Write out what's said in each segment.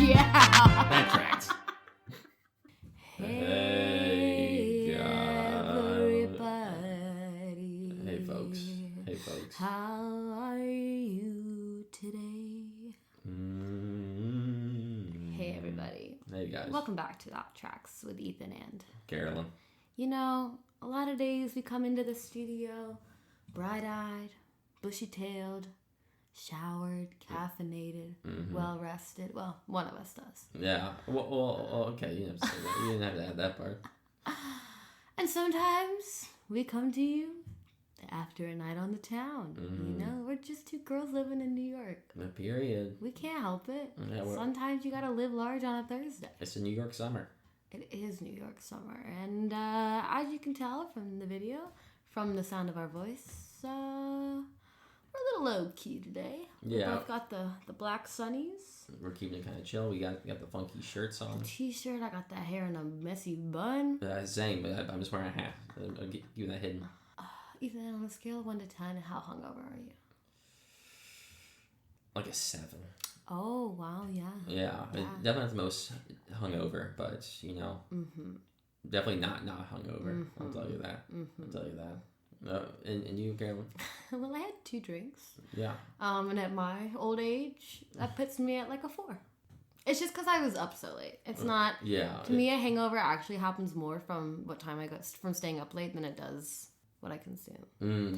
Yeah. That tracks. Hey, everybody. Hey, folks. How are you today? Hey, everybody. Hey, guys. Welcome back to THAT TRACKZ with Eythen and Carolyn. You know, a lot of days we come into the studio bright-eyed, bushy-tailed, showered, caffeinated, well-rested. Well, one of us does. Yeah. Well, okay. You didn't have to say that. You didn't have to add that part. And sometimes we come to you after a night on the town. You know, we're just two girls living in New York. Period. We can't help it. Yeah, Sometimes you gotta live large on a Thursday. It's a New York summer. It is New York summer. And as you can tell from the video, from the sound of our voice, we're a little low-key today. Yeah. We both got the black sunnies. We're keeping it kind of chill. We got the funky shirts on. T-shirt. I got that hair in a messy bun. Same, but I'm just wearing a hat. I'll give you that hidden. Eythen, on a scale of 1 to 10, how hungover are you? Like a 7. Oh, wow, yeah. Yeah. Definitely not the most hungover, but, you know, definitely not hungover. I'll tell you that. I'll tell you that. And you, Carolyn? Well, I had 2 drinks. Yeah. And at my old age, that puts me at like a 4. It's just because I was up so late. It's not... Yeah. To me, a hangover actually happens more from what time I got from staying up late than it does what I consume.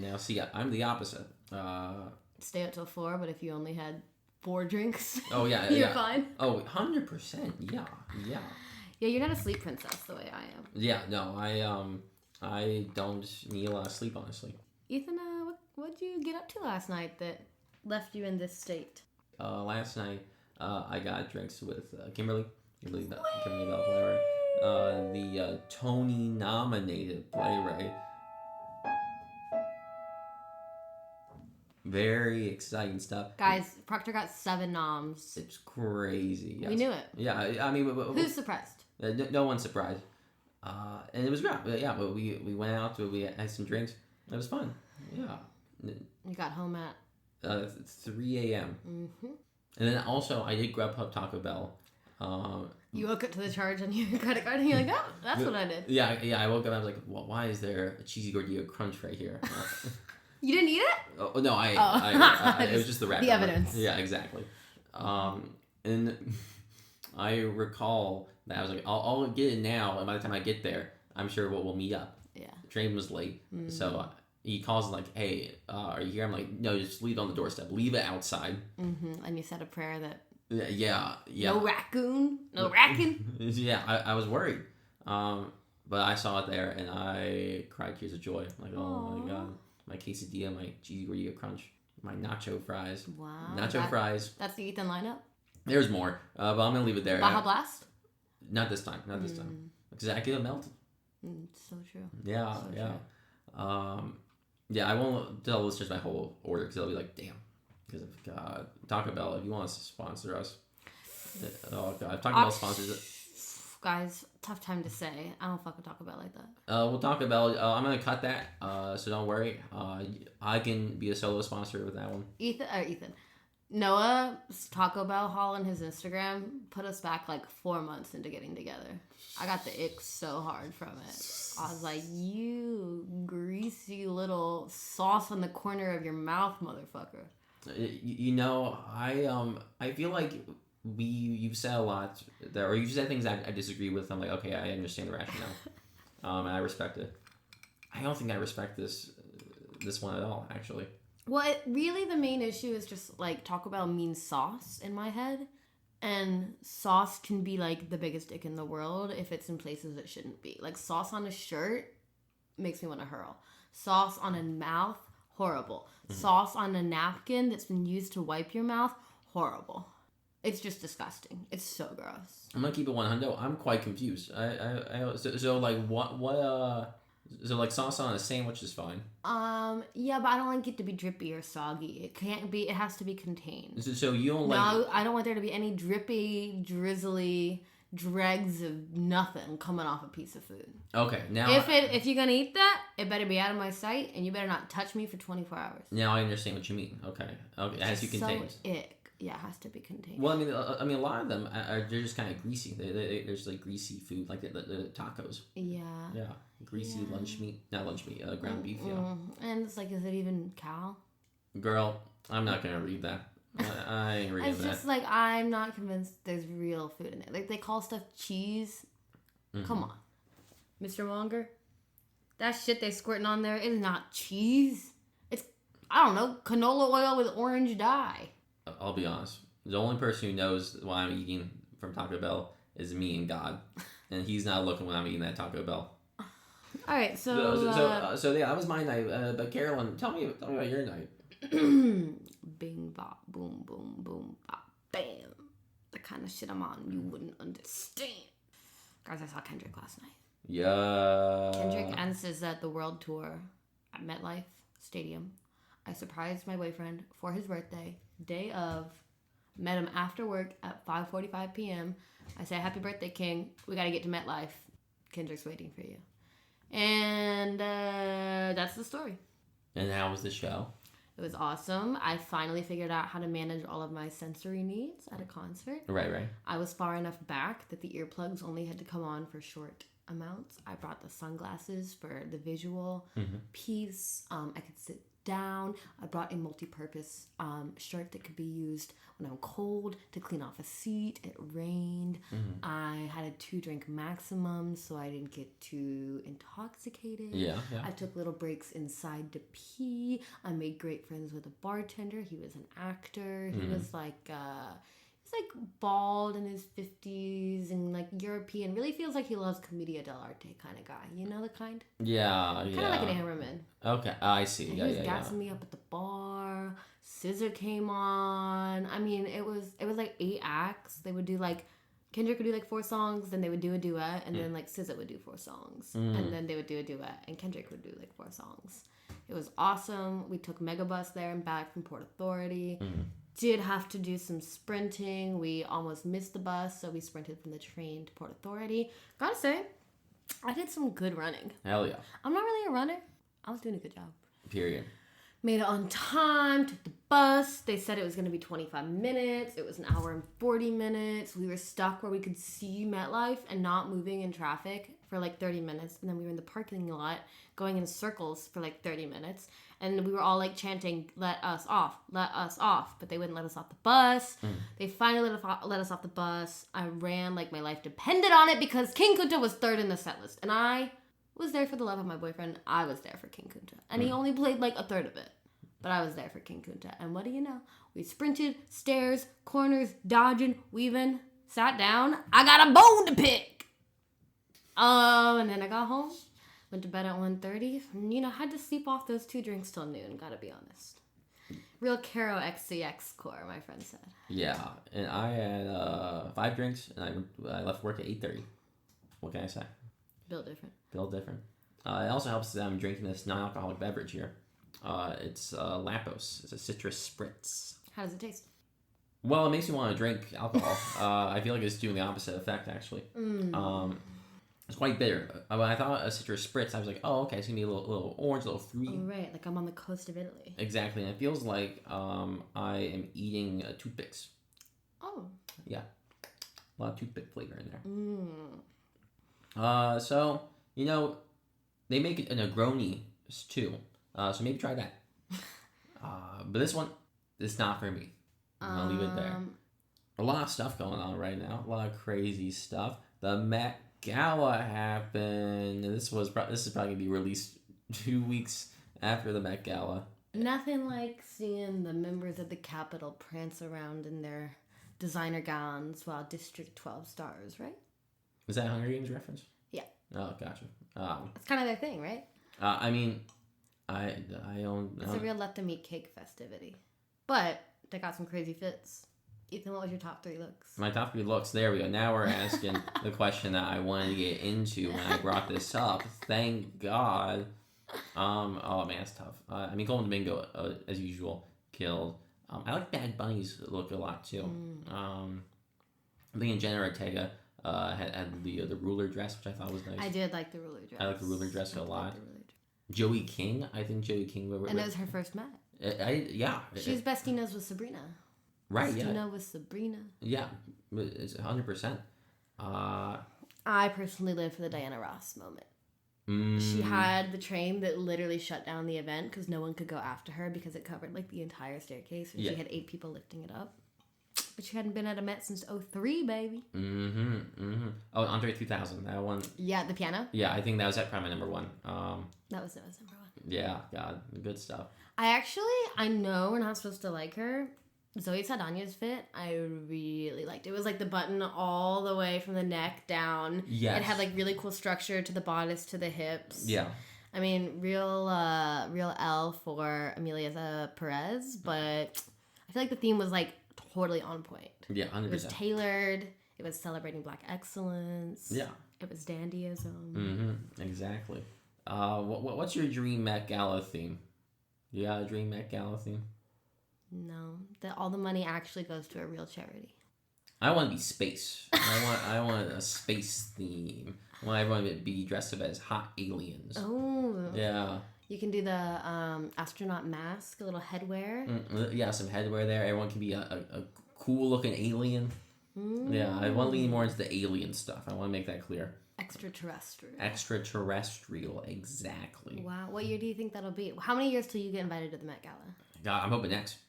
Now, see, I'm the opposite. Stay up till 4, but if you only had 4 drinks, oh yeah, you're fine. Oh, 100%. Yeah. Yeah, you're not a sleep princess the way I am. Yeah, no, I don't need a lot of sleep, honestly. Eythen, what'd you get up to last night that left you in this state? Last night, I got drinks with Kimberly Bellflower, the Tony-nominated playwright. Very exciting stuff. Guys, Proctor got 7 noms. It's crazy. Yes. We knew it. Yeah, I mean... Who's surprised? No one's surprised. And it was great. Yeah, but we went out, we had some drinks. It was fun. Yeah. You got home at? 3 a.m. And then also, I did Grubhub Taco Bell. You woke up to the charge on your credit card and you're like, oh, that's what I did. Yeah, I woke up and I was like, well, why is there a cheesy gordita crunch right here? You didn't eat it? Oh, no, I it was just the wrapper. The evidence. Yeah, exactly. And I recall that I was like, I'll get it now, and by the time I get there, I'm sure we'll meet up. Yeah. The train was late, so he calls like, hey, are you here? I'm like, no, just leave it on the doorstep. Leave it outside. And you said a prayer that... Yeah. No raccoon? No racking? Yeah, I was worried. But I saw it there, and I cried tears of joy. Like, oh my God. My quesadilla, my cheesy gordita crunch, my nacho fries. Wow. Nacho fries. That's the Eythen lineup? There's more, but I'm going to leave it there. Baja Blast? Not this time. Because I get it melted. So true. Yeah, so yeah. True. Yeah, I won't tell listeners my whole order because they'll be like, damn. Because of God. Taco Bell, if you want us to sponsor us. Oh, God. Taco Bell sponsors it. Guys, tough time to say. I don't fuck with Taco Bell like that. Well, Taco Bell, I'm going to cut that, so don't worry. I can be a solo sponsor with that one. Eythen. Noah's Taco Bell haul on his Instagram put us back like 4 months into getting together. I got the ick so hard from it. I was like, you greasy little sauce on the corner of your mouth, motherfucker. You know, I feel like you've said a lot there, or you've said things I disagree with. I'm like, okay, I understand the rationale, and I respect it. I don't think I respect this one at all, actually. Well, really the main issue is just like Taco Bell means sauce in my head, and sauce can be like the biggest dick in the world if it's in places it shouldn't be. Like sauce on a shirt makes me want to hurl. Sauce on a mouth, horrible. Sauce on a napkin that's been used to wipe your mouth, horrible. It's just disgusting. It's so gross. I'm gonna keep it 100. I'm quite confused. So like what so like sauce on a sandwich is fine. Yeah, but I don't like it to be drippy or soggy. It can't be. It has to be contained. So you don't like? No, I don't want there to be any drippy, drizzly dregs of nothing coming off a piece of food. Okay, now if you're gonna eat that, it better be out of my sight, and you better not touch me for 24 hours. Now I understand what you mean. Okay, it has to be contained. So ick. Yeah, it has to be contained. Well, I mean, a lot of them they're just kind of greasy. There's like greasy food, like the tacos. Yeah. Yeah, greasy lunch meat, not lunch meat, ground beef. Yeah. And it's like, is it even cow? Girl, I'm not gonna read that. I ain't reading that. It's just like, I'm not convinced there's real food in it. Like, they call stuff cheese. Mm-hmm. Come on, Mr. Wonger. That shit they squirting on there is not cheese. It's, I don't know, canola oil with orange dye. I'll be honest. The only person who knows what I'm eating from Taco Bell is me and God, and he's not looking when I'm eating that Taco Bell. All right, so yeah, that was my night. But Carolyn, tell me about your night. Bing bop, boom, boom, boom, bop, bam. The kind of shit I'm on, you wouldn't understand. Guys, I saw Kendrick last night. Yeah. Kendrick and SZA at the World Tour at MetLife Stadium. I surprised my boyfriend for his birthday, day of. Met him after work at 5:45 p.m. I say, happy birthday, King. We got to get to MetLife. Kendrick's waiting for you. And that's the story. And how was the show? It was awesome. I finally figured out how to manage all of my sensory needs at a concert. Right. I was far enough back that the earplugs only had to come on for short amounts. I brought the sunglasses for the visual piece. I could sit down. I brought a multi-purpose shirt that could be used when I'm cold to clean off a seat. It rained. I had a 2-drink maximum so I didn't get too intoxicated. Yeah. I took little breaks inside to pee. I made great friends with a bartender. He was an actor. He was like bald in his 50s and like European. Really feels like he loves Commedia dell'arte kind of guy. You know the kind? Yeah. Kind of like an Hammerman. Okay, I see. And he was gassing me up at the bar. SZA came on. I mean, it was like 8 acts. They would do like, Kendrick would do like 4 songs, then they would do a duet, and then like SZA would do 4 songs, and then they would do a duet, and Kendrick would do like 4 songs. It was awesome. We took Megabus there and back from Port Authority. Did have to do some sprinting. We almost missed the bus, so we sprinted from the train to Port Authority. Gotta say, I did some good running. Hell yeah. I'm not really a runner. I was doing a good job. Period. Made it on time, took the bus. They said it was going to be 25 minutes. It was an hour and 40 minutes. We were stuck where we could see MetLife and not moving in traffic for like 30 minutes. And then we were in the parking lot going in circles for like 30 minutes. And we were all like chanting, let us off, let us off. But they wouldn't let us off the bus. They finally let us off the bus. I ran like my life depended on it because King Kunta was 3rd in the set list. And I was there for the love of my boyfriend. I was there for King Kunta. And he only played like a third of it. But I was there for King Kunta. And what do you know? We sprinted, stairs, corners, dodging, weaving, sat down. I got a bone to pick. And then I got home. Went to bed at 1:30. You know, had to sleep off those 2 drinks till noon, gotta be honest. Real Caro XCX core, my friend said. Yeah, and I had 5 drinks, and I left work at 8:30. What can I say? Built different. It also helps that I'm drinking this non-alcoholic beverage here. It's Lampos. It's a citrus spritz. How does it taste? Well, it makes me want to drink alcohol. I feel like it's doing the opposite effect, actually. It's quite bitter. When I thought a citrus spritz, I was like, oh, okay, it's going to be a little orange, a little fruity. Oh, right, like I'm on the coast of Italy. Exactly, and it feels like I am eating toothpicks. Oh. Yeah. A lot of toothpick flavor in there. So, you know, they make a Negroni too. So maybe try that. But this one, it's not for me. I'll leave it there. A lot of stuff going on right now. A lot of crazy stuff. The Met Gala happened. This is probably going to be released 2 weeks after the Met Gala. Nothing like seeing the members of the Capitol prance around in their designer gowns while District 12 stars, right? Was that a Hunger Games reference? Yeah. Oh, gotcha. It's kind of their thing, right? I mean, I don't know. It's a real let them eat cake festivity. But they got some crazy fits. Eythen, what was your top 3 looks? My top 3 looks, there we go. Now we're asking the question that I wanted to get into when I brought this up. Thank God. Oh man, it's tough. I mean, Golden Domingo, as usual, killed. I like Bad Bunny's look a lot too. I'm thinking Jenna Ortega had the ruler dress, which I thought was nice. I did like the ruler dress. I like the ruler dress a lot. Joey King, I think Joey King. And it was her first Met. Yeah. She's bestie knows with Sabrina. Right. Christina with Sabrina. Yeah. It's 100%. I personally live for the Diana Ross moment. She had the train that literally shut down the event because no one could go after her because it covered like the entire staircase and she had 8 people lifting it up. But she hadn't been at a Met since 2003, baby. Oh, Andre 3000, that one. Yeah, the piano. Yeah, I think that was probably my number one. That was number 1. Yeah, God, good stuff. I know we're not supposed to like her. Zoe Saldana's fit, I really liked. It was like the button all the way from the neck down. Yes. It had like really cool structure to the bodice, to the hips. Yeah. I mean, real L for Amelia Perez, but I feel like the theme was like totally on point. Yeah, 100%. It was tailored. It was celebrating Black excellence. Yeah. It was dandyism. Exactly. What's your dream Met Gala theme? You got a dream Met Gala theme? No, that all the money actually goes to a real charity. I want to be space. I want a space theme. I want everyone to be dressed up as hot aliens. Oh. Yeah. You can do the astronaut mask, a little headwear. Yeah, some headwear there. Everyone can be a cool looking alien. Yeah, I want to lean more into the alien stuff. I want to make that clear. Extraterrestrial, exactly. Wow, what year do you think that'll be? How many years till you get invited to the Met Gala? I'm hoping next.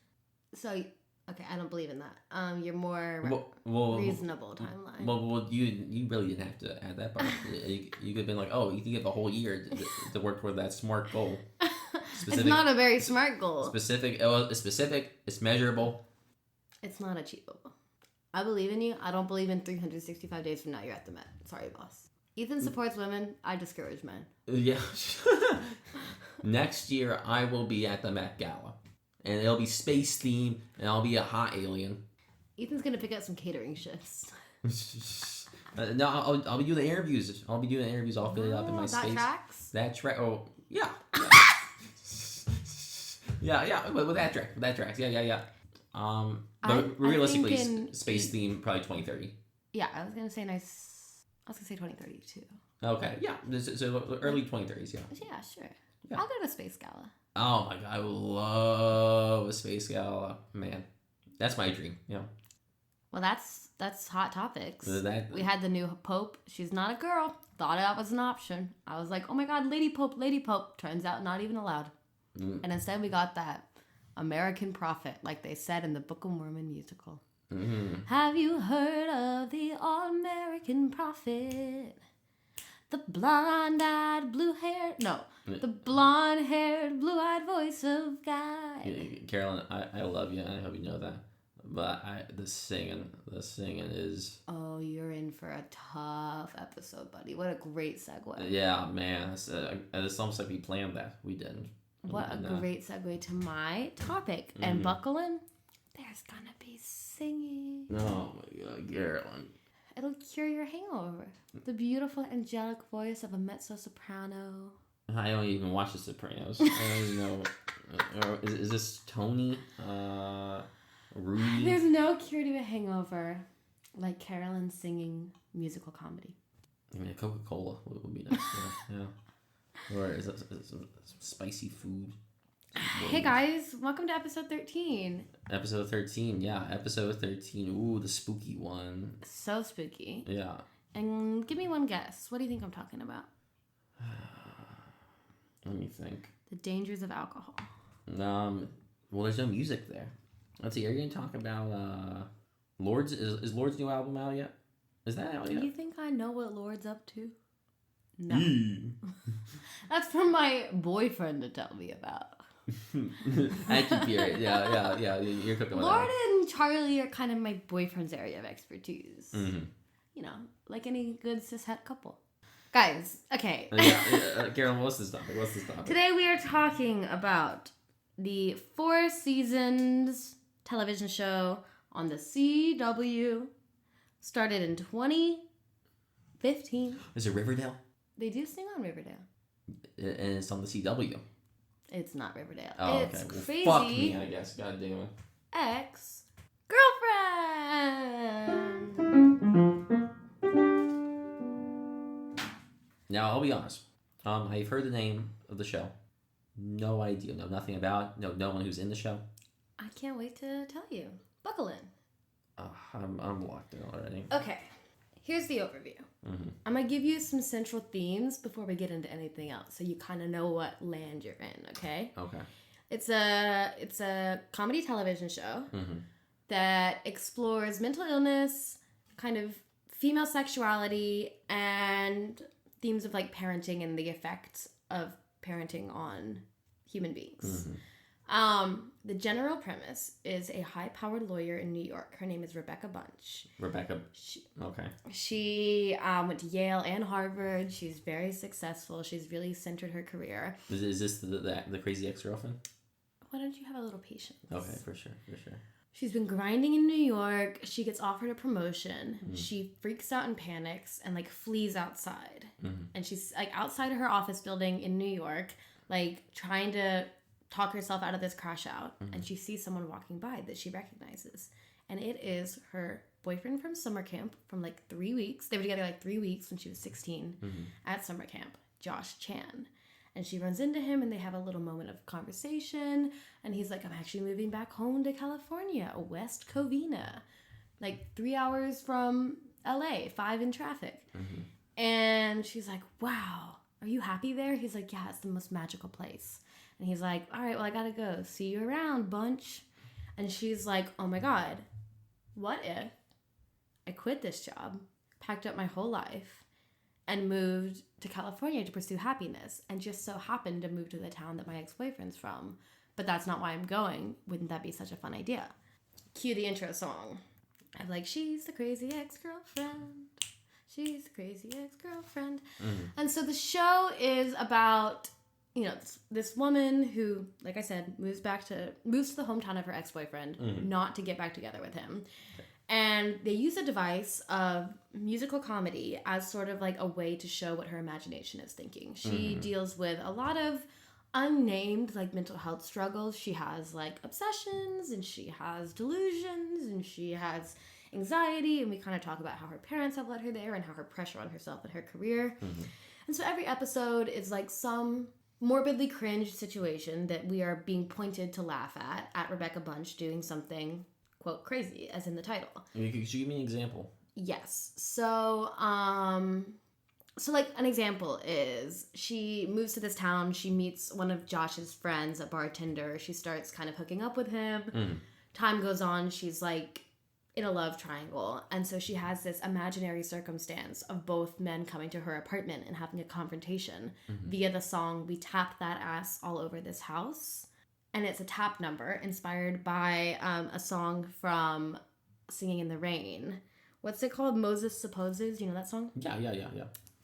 So, okay, I don't believe in that. You're more reasonable timeline. Well, you really didn't have to add that part. You could have been like, oh, you think you have a whole year to work toward that SMART goal. It's not a very smart goal. Specific. It's specific. It's measurable. It's not achievable. I believe in you. I don't believe in 365 days from now you're at the Met. Sorry, boss. Eythen supports women. I discourage men. Yeah. Next year, I will be at the Met Gala. And it'll be space themed, and I'll be a hot alien. Eythen's gonna pick up some catering shifts. No, I'll be doing the interviews. I'll be doing the interviews all fitted up in my space. That tracks? Oh, yeah. Yeah, with that tracks. Yeah. But realistically, space theme probably 2030. Yeah, I was gonna say 2030 too. Okay, yeah. So early 2030s, yeah. Yeah, sure. Yeah. I'll go to Space Gala. Oh my god, I would love a space gala. Man, that's my dream. Yeah. Well, that's hot topics. That, we had the new Pope. She's not a girl. Thought that was an option. I was like, oh my god, Lady Pope. Turns out not even allowed. And instead we got that American prophet, like they said in the Book of Mormon musical. Have you heard of the All-American prophet? The blonde-eyed, blue-haired... No. The blonde-haired, blue-eyed voice of God. Carolyn, I love you, and I hope you know that. But the singing is... Oh, you're in for a tough episode, buddy. What a great segue. Yeah, man. It's almost like we planned that. We didn't. What a great segue to my topic. And buckle in, there's gonna be singing. Oh my god, Carolyn. It'll cure your hangover. The beautiful angelic voice of a mezzo-soprano. I don't even watch The Sopranos. I don't even know. Is this Tony? Rudy? There's no cure to a hangover like Carolyn singing musical comedy. I mean, Coca-Cola would be nice. Yeah. Or is it some spicy food? Hey guys, welcome to episode 13. Episode 13, yeah. Episode 13. Ooh, the spooky one. So spooky. Yeah. And give me one guess. What do you think I'm talking about? Let me think. The dangers of alcohol. Well, there's no music there. Let's see. Are you gonna talk about Lord's? Is Lord's new album out yet? Is that out yet? Do you think I know what Lord's up to? No. That's for my boyfriend to tell me about. I can hear it. Yeah. You're cooking with Lord and Charlie are kind of my boyfriend's area of expertise. You know, like any good cishet couple. Guys, okay. Carolyn, what's this topic? Today we are talking about the 4 seasons television show on the CW. Started in 2015. Is it Riverdale? They do sing on Riverdale. And it's on the CW. It's not Riverdale. Oh, it's okay. crazy. Well, fuck me, I guess. God damn it. Ex-girlfriend. Now, I'll be honest. I've heard the name of the show. No idea. Know nothing about it. Know no one who's in the show. I can't wait to tell you. Buckle in. I'm locked in already. Okay, here's the overview. Mm-hmm. I'm gonna give you some central themes before we get into anything else, so you kind of know what land you're in. Okay. Okay. It's a comedy television show that explores mental illness, kind of female sexuality, and themes of like parenting and the effects of parenting on human beings. The general premise is a high-powered lawyer in New York. Her name is Rebecca Bunch. Okay. She went to Yale and Harvard. She's very successful. She's really centered her career. Is this the crazy ex-girlfriend? Why don't you have a little patience? Okay, for sure. She's been grinding in New York. She gets offered a promotion. She freaks out and panics and like flees outside. And she's like outside of her office building in New York, like trying to talk herself out of this crash out. And she sees someone walking by that she recognizes. And it is her boyfriend from summer camp from like 3 weeks. They were together like 3 weeks when she was 16 at summer camp, Josh Chan. And she runs into him and they have a little moment of conversation. And he's like, I'm actually moving back home to California, West Covina. Like 3 hours from LA, 5 in traffic. And she's like, wow, are you happy there? He's like, yeah, it's the most magical place. And he's like, all right, well, I gotta go. See you around, Bunch. And she's like, oh my God, what if I quit this job, packed up my whole life, and moved to California to pursue happiness, and just so happened to move to the town that my ex-boyfriend's from, but that's not why I'm going. Wouldn't that be such a fun idea? Cue the intro song. I'm like, she's the crazy ex-girlfriend. She's the crazy ex-girlfriend. And so the show is about, you know, this woman who, like I said, moves to the hometown of her ex-boyfriend, not to get back together with him. And they use a device of musical comedy as sort of like a way to show what her imagination is thinking. She deals with a lot of unnamed like mental health struggles. She has like obsessions, and she has delusions, and she has anxiety, and we kind of talk about how her parents have led her there and how her pressure on herself and her career. And so every episode is like some morbidly cringe situation that we are being pointed to laugh at Rebecca Bunch doing something, quote, crazy, as in the title. Could you give me an example? Yes. So like an example is she moves to this town. She meets one of Josh's friends, a bartender. She starts kind of hooking up with him. Time goes on. She's like in a love triangle. And so she has this imaginary circumstance of both men coming to her apartment and having a confrontation via the song We Tap That Ass All Over This House. And it's a tap number inspired by a song from Singing in the Rain. What's it called? Moses Supposes. You know that song? Yeah.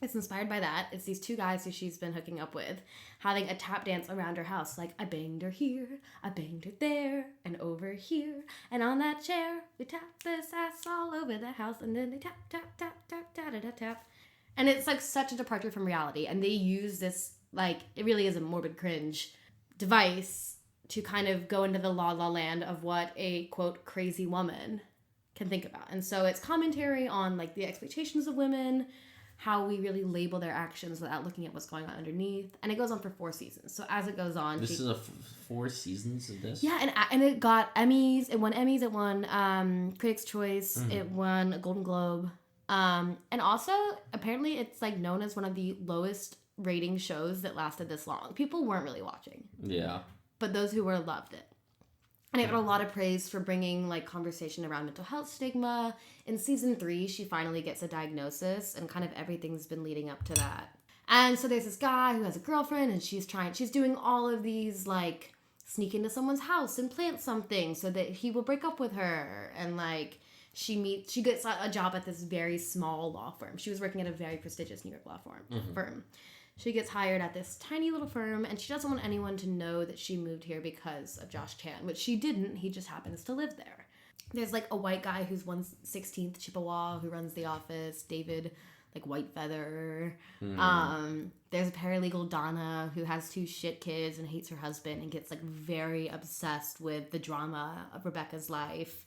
It's inspired by that. It's these two guys who she's been hooking up with having a tap dance around her house. Like, I banged her here, I banged her there, and over here, and on that chair. We tap this ass all over the house, and then they tap, tap, tap, tap, tap, tap, tap. And it's like such a departure from reality. And they use this, like, it really is a morbid cringe device to kind of go into the la la land of what a, quote, crazy woman can think about. And so it's commentary on, like, the expectations of women, how we really label their actions without looking at what's going on underneath. And it goes on for 4 seasons. So as it goes on... This is 4 seasons of this? Yeah, and it got Emmys. It won Emmys. It won Critics' Choice. It won a Golden Globe. And also, apparently, it's like known as one of the lowest rating shows that lasted this long. People weren't really watching. Yeah. But those who were loved it. And it got a lot of praise for bringing like conversation around mental health stigma. In season 3, she finally gets a diagnosis, and kind of everything's been leading up to that. And so there's this guy who has a girlfriend, and she's doing all of these like sneak into someone's house and plant something so that he will break up with her. And like she gets a job at this very small law firm. She was working at a very prestigious New York law firm. She gets hired at this tiny little firm, and she doesn't want anyone to know that she moved here because of Josh Chan, which she didn't. He just happens to live there. There's like a white guy who's 1/16th Chippewa who runs the office, David, like Whitefeather. There's a paralegal, Donna, who has 2 shit kids and hates her husband and gets like very obsessed with the drama of Rebecca's life.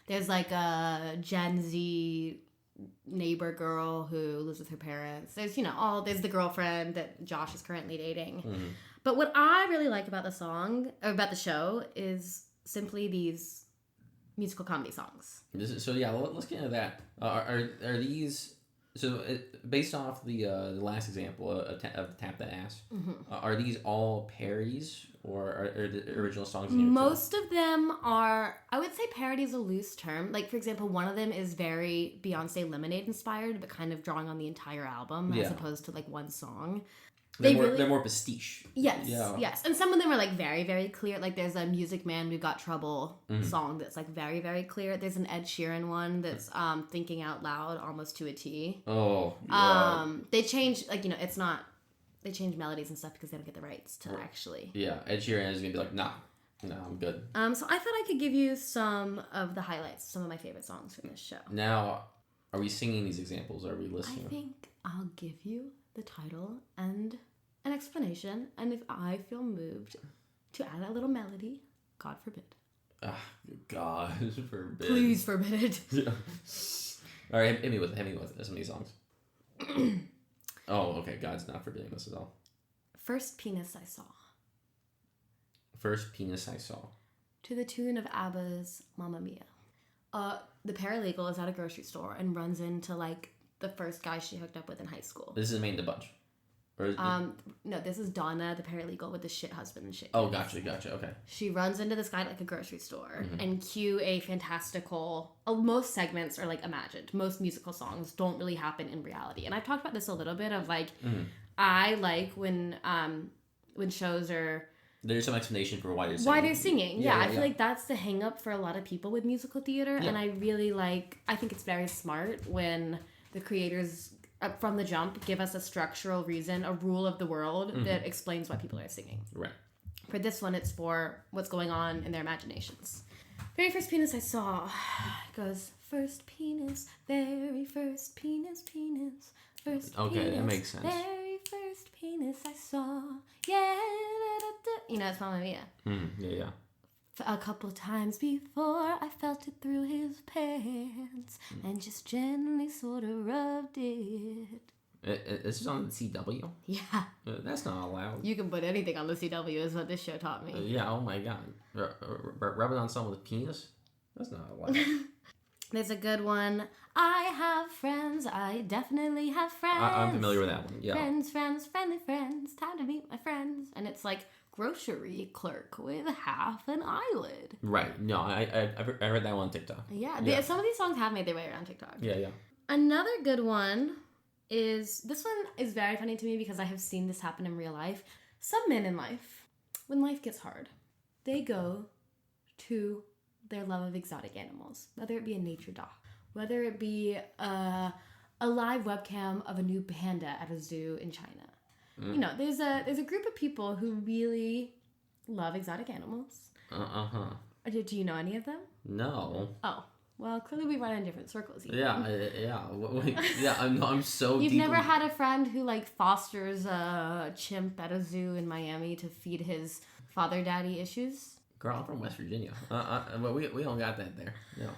There's like a Gen Z neighbor girl who lives with her parents. There's, there's the girlfriend that Josh is currently dating. But what I really like about the show is simply these musical comedy songs. So yeah, let's get into that. Are these based off the last example of Tap That Ass? Are these all parodies or are the original songs? Most of them are. I would say parody is a loose term. Like for example, one of them is very Beyonce Lemonade inspired, but kind of drawing on the entire album as opposed to like one song. They're more pastiche. Yes, yes. And some of them are like very, very clear. Like there's a Music Man, We've Got Trouble song that's like very, very clear. There's an Ed Sheeran one that's Thinking Out Loud almost to a T. Oh, yeah. They change, like, you know, it's not, they change melodies and stuff because they don't get the rights to actually. Yeah, Ed Sheeran is going to be like, nah, I'm good. So I thought I could give you some of the highlights, some of my favorite songs from this show. Now, are we singing these examples or are we listening? I think I'll give you the title and an explanation, and if I feel moved to add a little melody, God forbid. God forbid. Please forbid it. Yeah. All right, hit me with some of these songs. Oh, okay. God's not forbidding this at all. First Penis I Saw. First Penis I Saw. To the tune of ABBA's Mamma Mia. The paralegal is at a grocery store and runs into like the first guy she hooked up with in high school. This is Main the Bunch. No, this is Donna, the paralegal, with the shit husband and shit. Oh, gotcha, okay. She runs into this guy at like a grocery store and cue a fantastical. Most segments are like imagined. Most musical songs don't really happen in reality, and I've talked about this a little bit of like I like when shows are. There's some explanation for why they're singing. Why they're singing, yeah. I feel like that's the hang up for a lot of people with musical theater, and I really like. I think it's very smart when the creators. From the jump, give us a structural reason, a rule of the world that explains why people are singing. Right. For this one, it's for what's going on in their imaginations. Very first penis I saw goes, first penis, very first penis, first okay, penis. That makes sense. Very first penis I saw, yeah, you know, it's Mamma Mia. Yeah. A couple times before, I felt it through his pants and just gently sort of rubbed it. This is on the CW? Yeah. That's not allowed. You can put anything on the CW is what this show taught me. Yeah, oh my god. Rub it on someone's penis? That's not allowed. There's a good one. I have friends. I definitely have friends. I'm familiar with that one, yeah. Friends, friendly friends. Time to meet my friends. And it's like... grocery clerk with half an eyelid. Right. No, I heard that one on TikTok. Yeah. Some of these songs have made their way around TikTok. Yeah. Another good one is... This one is very funny to me because I have seen this happen in real life. Some men in life, when life gets hard, they go to their love of exotic animals. Whether it be a nature doc. Whether it be a live webcam of a new panda at a zoo in China. You know, there's a group of people who really love exotic animals. Do you know any of them? No. Oh, well, clearly we run in different circles. Yeah. I'm so. You've never had a friend who like fosters a chimp at a zoo in Miami to feed his father-daddy issues? Girl, I'm from West Virginia. But we don't got that there. No.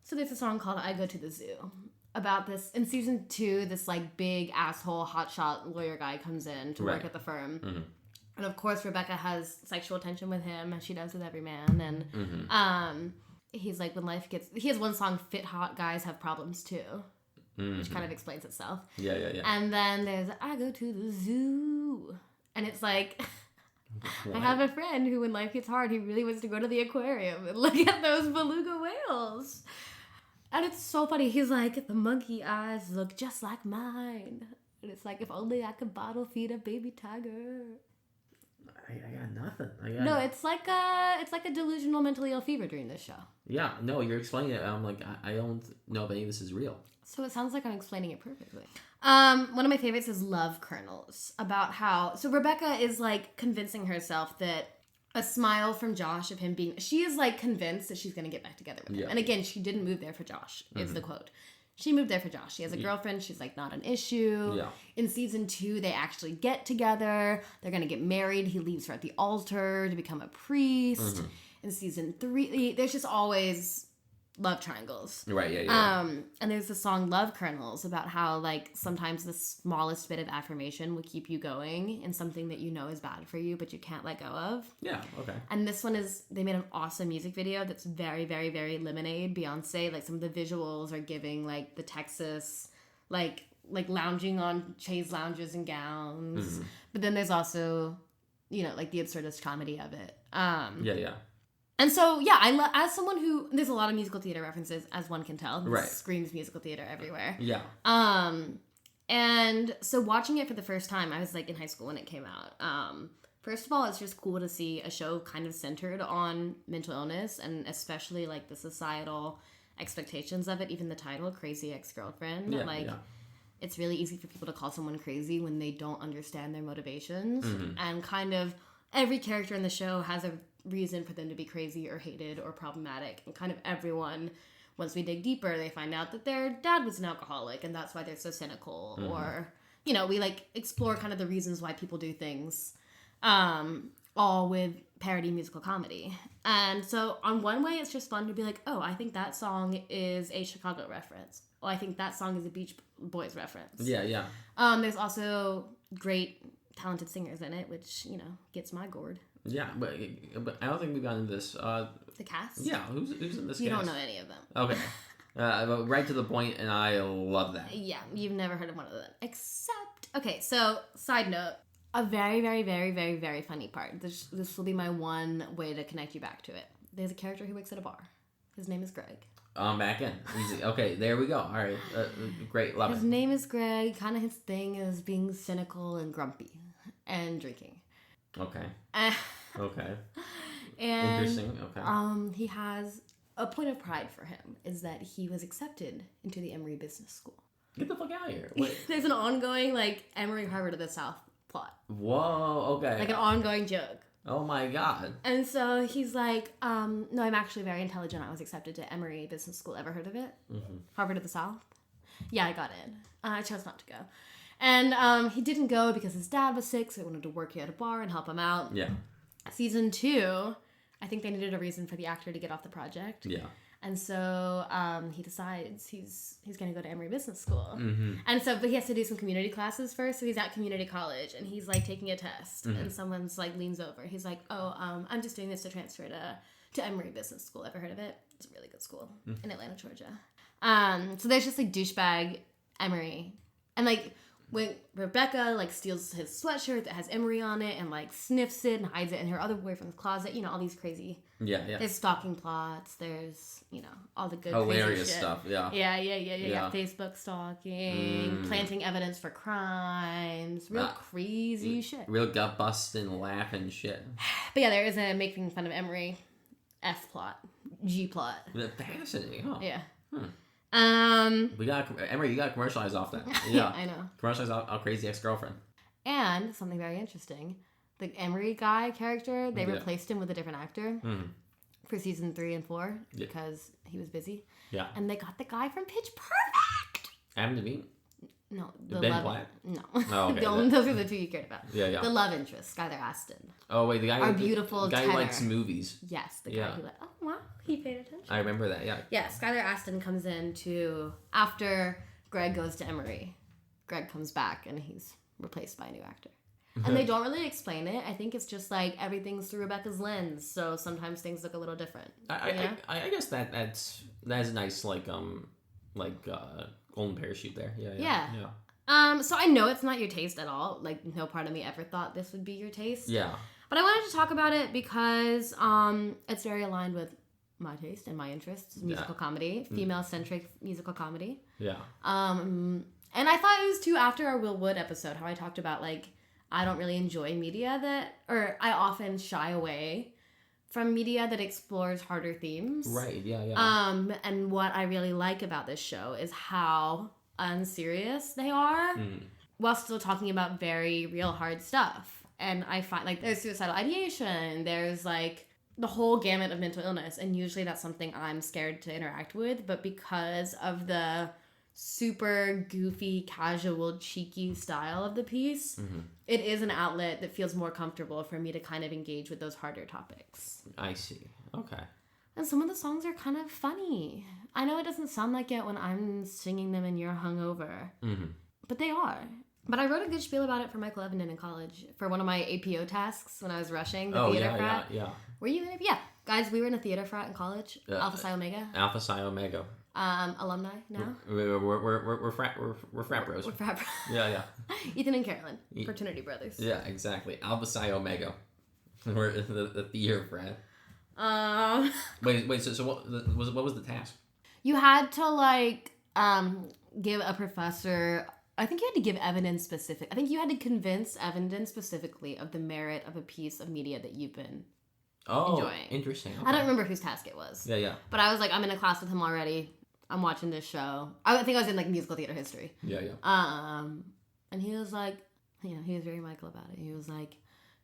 So there's a song called "I Go to the Zoo." About this in season 2, this like big asshole hotshot lawyer guy comes in to work at the firm, and of course Rebecca has sexual tension with him, as she does with every man. And he's like, when life gets, he has one song, "Fit Hot Guys Have Problems Too," which kind of explains itself. Yeah. And then there's "I Go to the Zoo," and it's like. I have a friend who, when life gets hard, he really wants to go to the aquarium and look at those beluga whales. And it's so funny. He's like, the monkey eyes look just like mine. And it's like, if only I could bottle feed a baby tiger. I got nothing. No, it's like a delusional mentally ill fever during this show. Yeah, no, you're explaining it. I'm like, I don't know if any of this is real. So it sounds like I'm explaining it perfectly. One of my favorites is Love Kernels. About how... So Rebecca is like convincing herself that a smile from Josh of him being... She is like convinced that she's going to get back together with him. And again, she didn't move there for Josh, is the quote. She moved there for Josh. She has a girlfriend. She's like, not an issue. Yeah. In season 2, they actually get together. They're going to get married. He leaves her at the altar to become a priest. In season 3, there's just always love triangles. Right, yeah. And there's the song Love Kernels about how, like, sometimes the smallest bit of affirmation will keep you going in something that you know is bad for you, but you can't let go of. Yeah, okay. And this one they made an awesome music video that's very, very, very Lemonade, Beyonce. Like, some of the visuals are giving, like, the Texas, like lounging on chaise lounges and gowns. Mm-hmm. But then there's also, you know, like, the absurdist comedy of it. Yeah. And so, yeah, as someone who, there's a lot of musical theater references, as one can tell. Right. Screams musical theater everywhere. Yeah. And so watching it for the first time, I was, like, in high school when it came out. First of all, it's just cool to see a show kind of centered on mental illness, and especially, like, the societal expectations of it. Even the title, Crazy Ex-Girlfriend. Yeah. It's really easy for people to call someone crazy when they don't understand their motivations. Mm-hmm. And kind of every character in the show has a reason for them to be crazy or hated or problematic. And kind of everyone, once we dig deeper, they find out that their dad was an alcoholic and that's why they're so cynical. Mm-hmm. Or, you know, we, like, explore kind of the reasons why people do things, all with parody musical comedy. And so on one way, it's just fun to be like, oh, I think that song is a Chicago reference. Oh, I think that song is a Beach Boys reference. Yeah. There's also great, talented singers in it, which, you know, gets my gourd. Yeah, but I don't think we've gotten into this. The cast? Yeah, who's in this You cast? don't know any of them. Okay. But right to the point, and I love that. Yeah, you've never heard of one of them. Except, okay, so, side note, a very, very, very, very, very funny part. This will be my one way to connect you back to it. There's a character who works at a bar. His name is Greg. Back in. Easy. Okay, there we go. All right. Great. Love His name is Greg. Kind of his thing is being cynical and grumpy and drinking. Okay. Okay. And, interesting. Okay. He has a point of pride for him is that he was accepted into the Emory Business School. Get the fuck out of here. Wait. There's an ongoing, like, Emory Harvard of the South plot. Whoa, okay. Like an ongoing joke. Oh my God. And so he's like, no, I'm actually very intelligent. I was accepted to Emory Business School. Ever heard of it? Mm-hmm. Harvard of the South? Yeah, I got in. I chose not to go. And he didn't go because his dad was sick, so he wanted to work here at a bar and help him out. Yeah. Season 2, I think they needed a reason for the actor to get off the project. Yeah. And so he decides he's going to go to Emory Business School. Mm-hmm. And so, but he has to do some community classes first. So he's at community college and he's like taking a test. Mm-hmm. And someone's like leans over. He's like, oh, I'm just doing this to transfer to Emory Business School. Ever heard of it? It's a really good school in Atlanta, Georgia. So there's just like douchebag Emory. And like when Rebecca like steals his sweatshirt that has Emory on it and like sniffs it and hides it in her other boyfriend's closet, you know, all these crazy. Yeah. There's stalking plots. There's, you know, all the good hilarious crazy shit. Stuff. Yeah. Yeah. Facebook stalking, planting evidence for crimes, real crazy shit. Real gut busting, laughing shit. But yeah, there is a making fun of Emory F plot, G plot. Fascinating, huh? Yeah. We got Emory. You got to commercialize off that. Yeah, I know. Commercialize our Crazy Ex-Girlfriend. And something very interesting, the Emory guy character, they replaced him with a different actor for season 3 and 4 because he was busy. Yeah. And they got the guy from Pitch Perfect. Adam Devine. No, Ben Platt? No. Oh, okay. Those are the 2 you cared about. Yeah. The love interest, Skylar Astin. Oh wait, the guy. Our beautiful the guy tenor. who likes movies. Yes, the guy who like, oh wow, he paid attention. I remember that. Yeah. Yeah, Skylar Astin comes in after Greg goes to Emory. Greg comes back and he's replaced by a new actor. And they don't really explain it. I think it's just like everything's through Rebecca's lens, so sometimes things look a little different. I guess that's a nice golden parachute there. Yeah. So I know it's not your taste at all. Like, no part of me ever thought this would be your taste. Yeah. But I wanted to talk about it because it's very aligned with my taste and my interests. Musical comedy, female-centric musical comedy. Yeah. And I thought it was too after our Will Wood episode, how I talked about, like, I don't really enjoy media or I often shy away from media that explores harder themes. Right, yeah. And what I really like about this show is how unserious they are while still talking about very real hard stuff. And I find, like, there's suicidal ideation, there's, like, the whole gamut of mental illness, and usually that's something I'm scared to interact with, but because of the super goofy, casual, cheeky style of the piece, it is an outlet that feels more comfortable for me to kind of engage with those harder topics. I see. Okay. And some of the songs are kind of funny. I know it doesn't sound like it when I'm singing them and you're hungover. Mm-hmm. But they are. But I wrote a good spiel about it for Michael Eythen in college for one of my APO tasks when I was rushing the theater frat. Yeah. Were you in it? Yeah. Guys, we were in a theater frat in college. Alpha Psi Omega. Alpha Psi Omega. Alumni now. We're frat bros. We're frat bros. Yeah. Eythen and Carolyn. Fraternity brothers. Yeah, exactly. Alpha Psi Omega. We're the theater frat. Wait. So what was the task? You had to give a professor. I think you had to give evidence specific. I think you had to convince evidence specifically of the merit of a piece of media that you've been enjoying. Interesting. Okay. I don't remember whose task it was. Yeah. But I was like, I'm in a class with him already. I'm watching this show. I think I was in musical theater history. Yeah. And he was like, he was very Michael about it. He was like,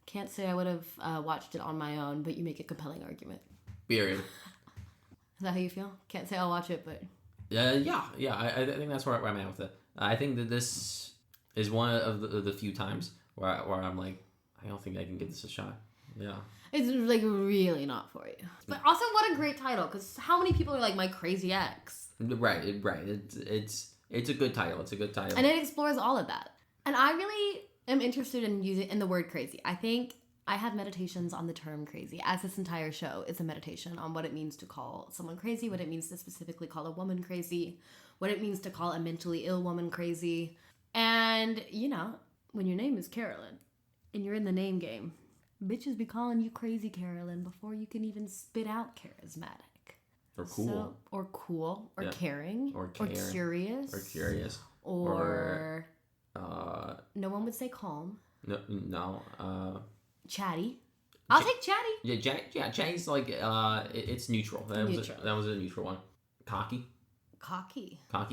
can't say I would have watched it on my own, but you make a compelling argument. Period. Is that how you feel? Can't say I'll watch it, but... Yeah. I think that's where I'm at with it. I think that this is one of the few times where I'm like, I don't think I can give this a shot. Yeah. It's really not for you. But also, what a great title, because how many people are like, my crazy ex? Right. It's a good title. It's a good title. And it explores all of that. And I really am interested in the word crazy. I think I have meditations on the term crazy, as this entire show is a meditation on what it means to call someone crazy, what it means to specifically call a woman crazy, what it means to call a mentally ill woman crazy. And, when your name is Carolyn and you're in the name game, bitches be calling you crazy Carolyn before you can even spit out charismatic. Or cool. Or caring. Or curious. Or no one would say calm. No. Chatty. I'll take chatty. Yeah, chatty's it's neutral. That was a neutral one. Cocky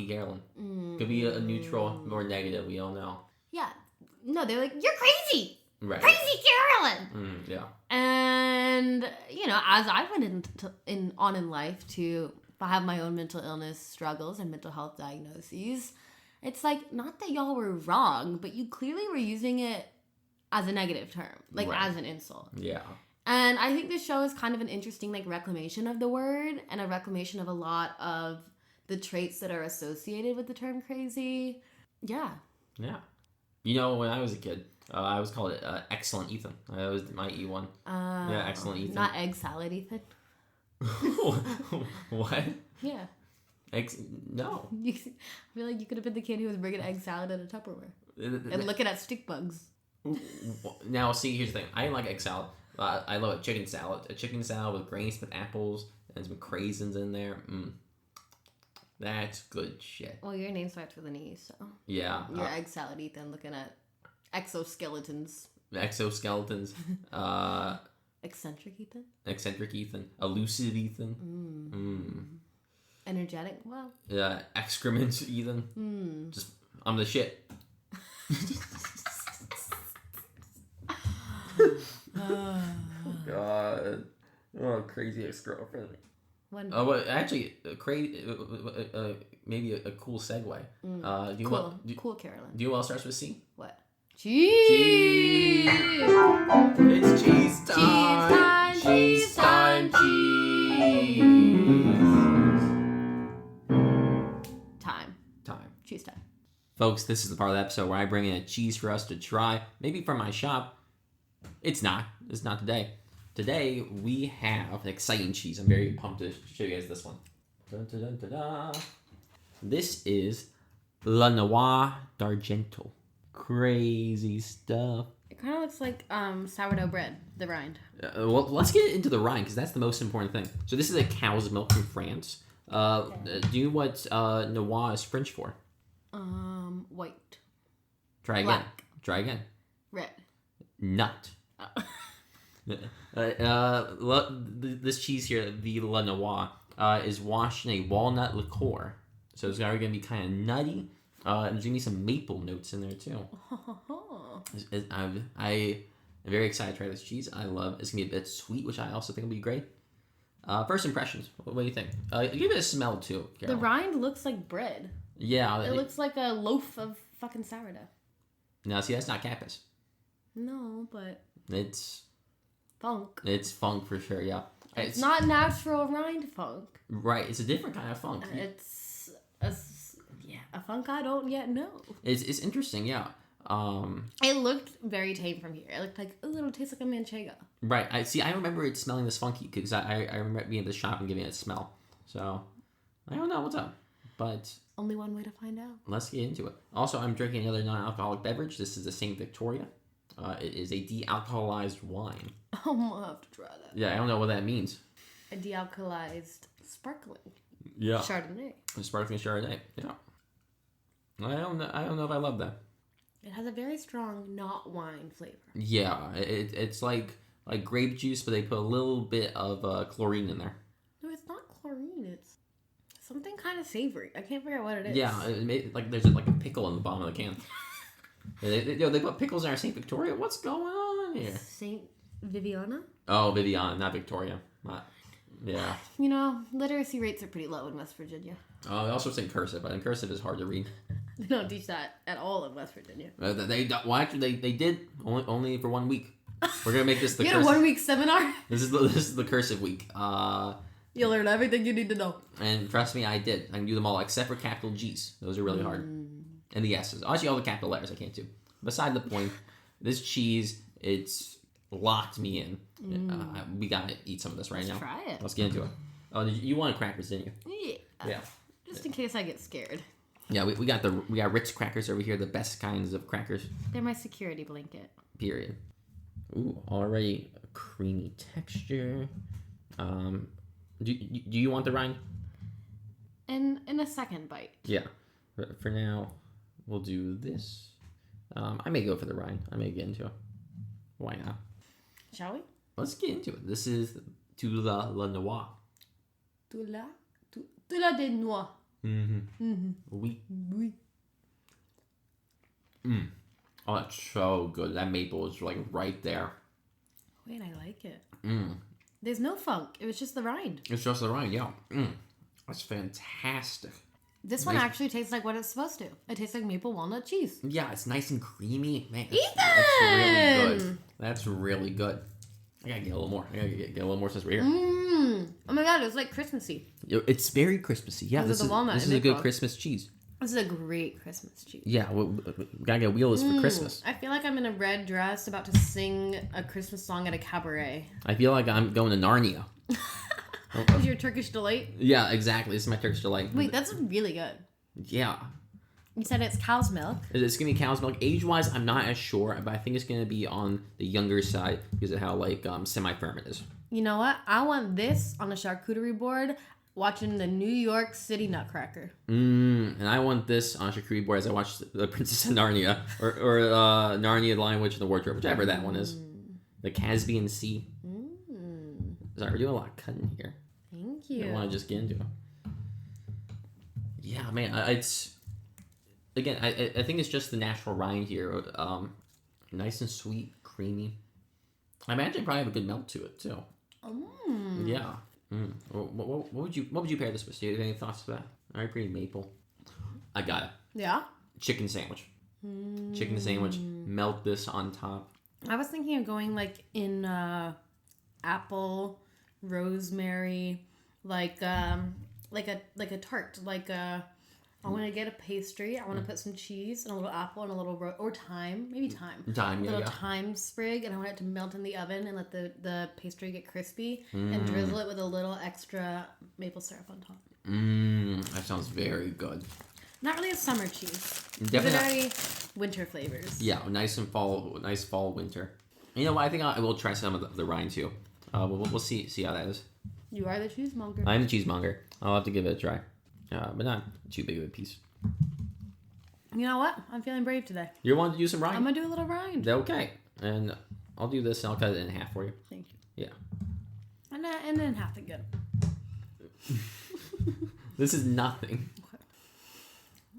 Carolyn. Could be a neutral or negative, we all know. Yeah. No, they're like, you're crazy. Right. Crazy Carolyn. Yeah. And, as I went on in life to have my own mental illness struggles and mental health diagnoses, it's like, not that y'all were wrong, but you clearly were using it as a negative term, right. As an insult. Yeah. And I think this show is kind of an interesting, reclamation of the word and a reclamation of a lot of the traits that are associated with the term crazy. Yeah. Yeah. When I was a kid, I was called Excellent Eythen. That was my E1. Yeah, Excellent Eythen. Not egg salad Eythen. What? Yeah. No. I feel like you could have been the kid who was bringing egg salad in a Tupperware and looking at stick bugs. Now, see, here's the thing. I didn't like egg salad. I love a chicken salad. A chicken salad with Granny Smith apples and some craisins in there. That's good shit. Well, your name starts with an E, so... Yeah. You're egg salad Eythen, looking at exoskeletons. Eccentric Eythen. Elusive Eythen. Energetic, well... Yeah, excrement Eythen. Just, I'm the shit. God. Oh, crazy ex-girlfriend. Well, actually, crazy. Maybe a cool segue. Cool, Carolyn. Do you know what else starts with C? What? Cheese. It's cheese time. Cheese time. Cheese time. Folks, this is the part of the episode where I bring in a cheese for us to try. Maybe from my shop. It's not today. Today, we have an exciting cheese. I'm very pumped to show you guys this one. Dun, dun, dun, dun, dun. This is La Noix d'Argento. Crazy stuff. It kind of looks like sourdough bread, the rind. Well, let's get into the rind, because that's the most important thing. So this is a cow's milk from France. Okay. Do you know what Noix is French for? White. Try again. Try again. Red. Nut. This cheese here, the La Noix, is washed in a walnut liqueur. So it's going to be kind of nutty. And there's going to be some maple notes in there too. I'm very excited to try this cheese. I love it's going to be a bit sweet, which I also think will be great. First impressions. What do you think? Give it a smell too, Carol. The rind looks like bread. Yeah. It looks like a loaf of fucking sourdough. No, see, that's not campus. No, but... It's... Funk. It's funk for sure, yeah. It's not natural rind funk. Right, it's a different kind of funk. It's a funk I don't yet know. It's interesting, yeah. It looked very tame from here. It looked like, oh, it'll taste like a manchego. Right. I remember it smelling this funky because I remember being at the shop and giving it a smell. So, I don't know what's up. But only one way to find out. Let's get into it. Also, I'm drinking another non-alcoholic beverage. This is the St. Victoria. It is a de-alcoholized wine. I'm gonna have to try that. Yeah, I don't know what that means. A de-alcoholized sparkling. Yeah. Chardonnay. A sparkling Chardonnay. Yeah. I don't know if I love that. It has a very strong not wine flavor. Yeah, it's like grape juice, but they put a little bit of chlorine in there. No, it's not chlorine. It's something kind of savory. I can't figure out what it is. Yeah, there's like a pickle in the bottom of the can. They put pickles in our St. Victoria. What's going on here? St. Viviana? Oh, Viviana, not Victoria. Yeah. You know, literacy rates are pretty low in West Virginia. Oh, they also say cursive, but cursive is hard to read. They don't teach that at all in West Virginia. Actually, they did only for 1 week. We're gonna make this the. You had a 1 week seminar. This is the cursive week. You'll learn everything you need to know. And trust me, I did. I can do them all except for capital G's. Those are really hard. And the S's. Actually, all the capital letters I can't do. Beside the point, this cheese, it's locked me in. We gotta eat some of this right now. Try it. Let's get into it. Oh, you wanted crackers, didn't you? Yeah. Yeah. Just in case I get scared. Yeah, we got Ritz crackers over here, the best kinds of crackers. They're my security blanket. Period. Ooh, already a creamy texture. Do you want the rind? In a second bite. Yeah. For now, we'll do this. I may go for the rind. I may get into it. Why not? Shall we? Let's get into it. This is tout la noix. Tout la des noix. Oui. Oh, that's so good. That maple is like right there. Wait, I like it. There's no funk. It was just the rind. It's just the rind, yeah. That's fantastic. This one actually tastes like what it's supposed to. It tastes like maple walnut cheese. Yeah, it's nice and creamy. Man, Eythen! really good. That's really good. I gotta get a little more. I gotta get a little more since we're here. Oh my god, it's like Christmassy. It's very Christmassy. Yeah, this is a good Christmas cheese. This is a great Christmas cheese. Yeah, we gotta get wheels for Christmas. I feel like I'm in a red dress about to sing a Christmas song at a cabaret. I feel like I'm going to Narnia. Is your Turkish delight? Yeah, exactly. This is my Turkish delight. Wait, that's really good. Yeah. You said it's cow's milk. It's gonna be cow's milk. Age-wise, I'm not as sure, but I think it's gonna be on the younger side because of how like semi-firm it is. You know what? I want this on a charcuterie board watching the New York City Nutcracker. And I want this on a charcuterie board as I watch The Princess of Narnia or Narnia, The Lion, Witch, and the Wardrobe, whichever that one is. The Caspian Sea. Sorry, we're doing a lot of cutting here. Thank you. I want to just get into it. Yeah, man, it's... Again, I think it's just the natural rind here. Nice and sweet, creamy. I imagine probably have a good melt to it, too. Yeah. What would you pair this with? Do you have any thoughts to that? All right, pretty maple. I got it. Yeah? Chicken sandwich. Chicken sandwich. Melt this on top. I was thinking of going like in apple, rosemary, like a tart. I want to get a pastry. I want to put some cheese and a little apple and a little or thyme, maybe thyme. Thyme, yeah. A little thyme sprig, and I want it to melt in the oven and let the pastry get crispy and drizzle it with a little extra maple syrup on top. That sounds very good. Not really a summer cheese. Definitely very winter flavors. Yeah, nice fall winter. You know what? I think I will try some of the rind too. We'll see how that is. You are the cheesemonger. I'm the cheesemonger. I'll have to give it a try. But not too big of a piece. You know what? I'm feeling brave today. You want to do some rind? I'm going to do a little rind. Okay. And I'll do this and I'll cut it in half for you. Thank you. Yeah. And then half again. This is nothing.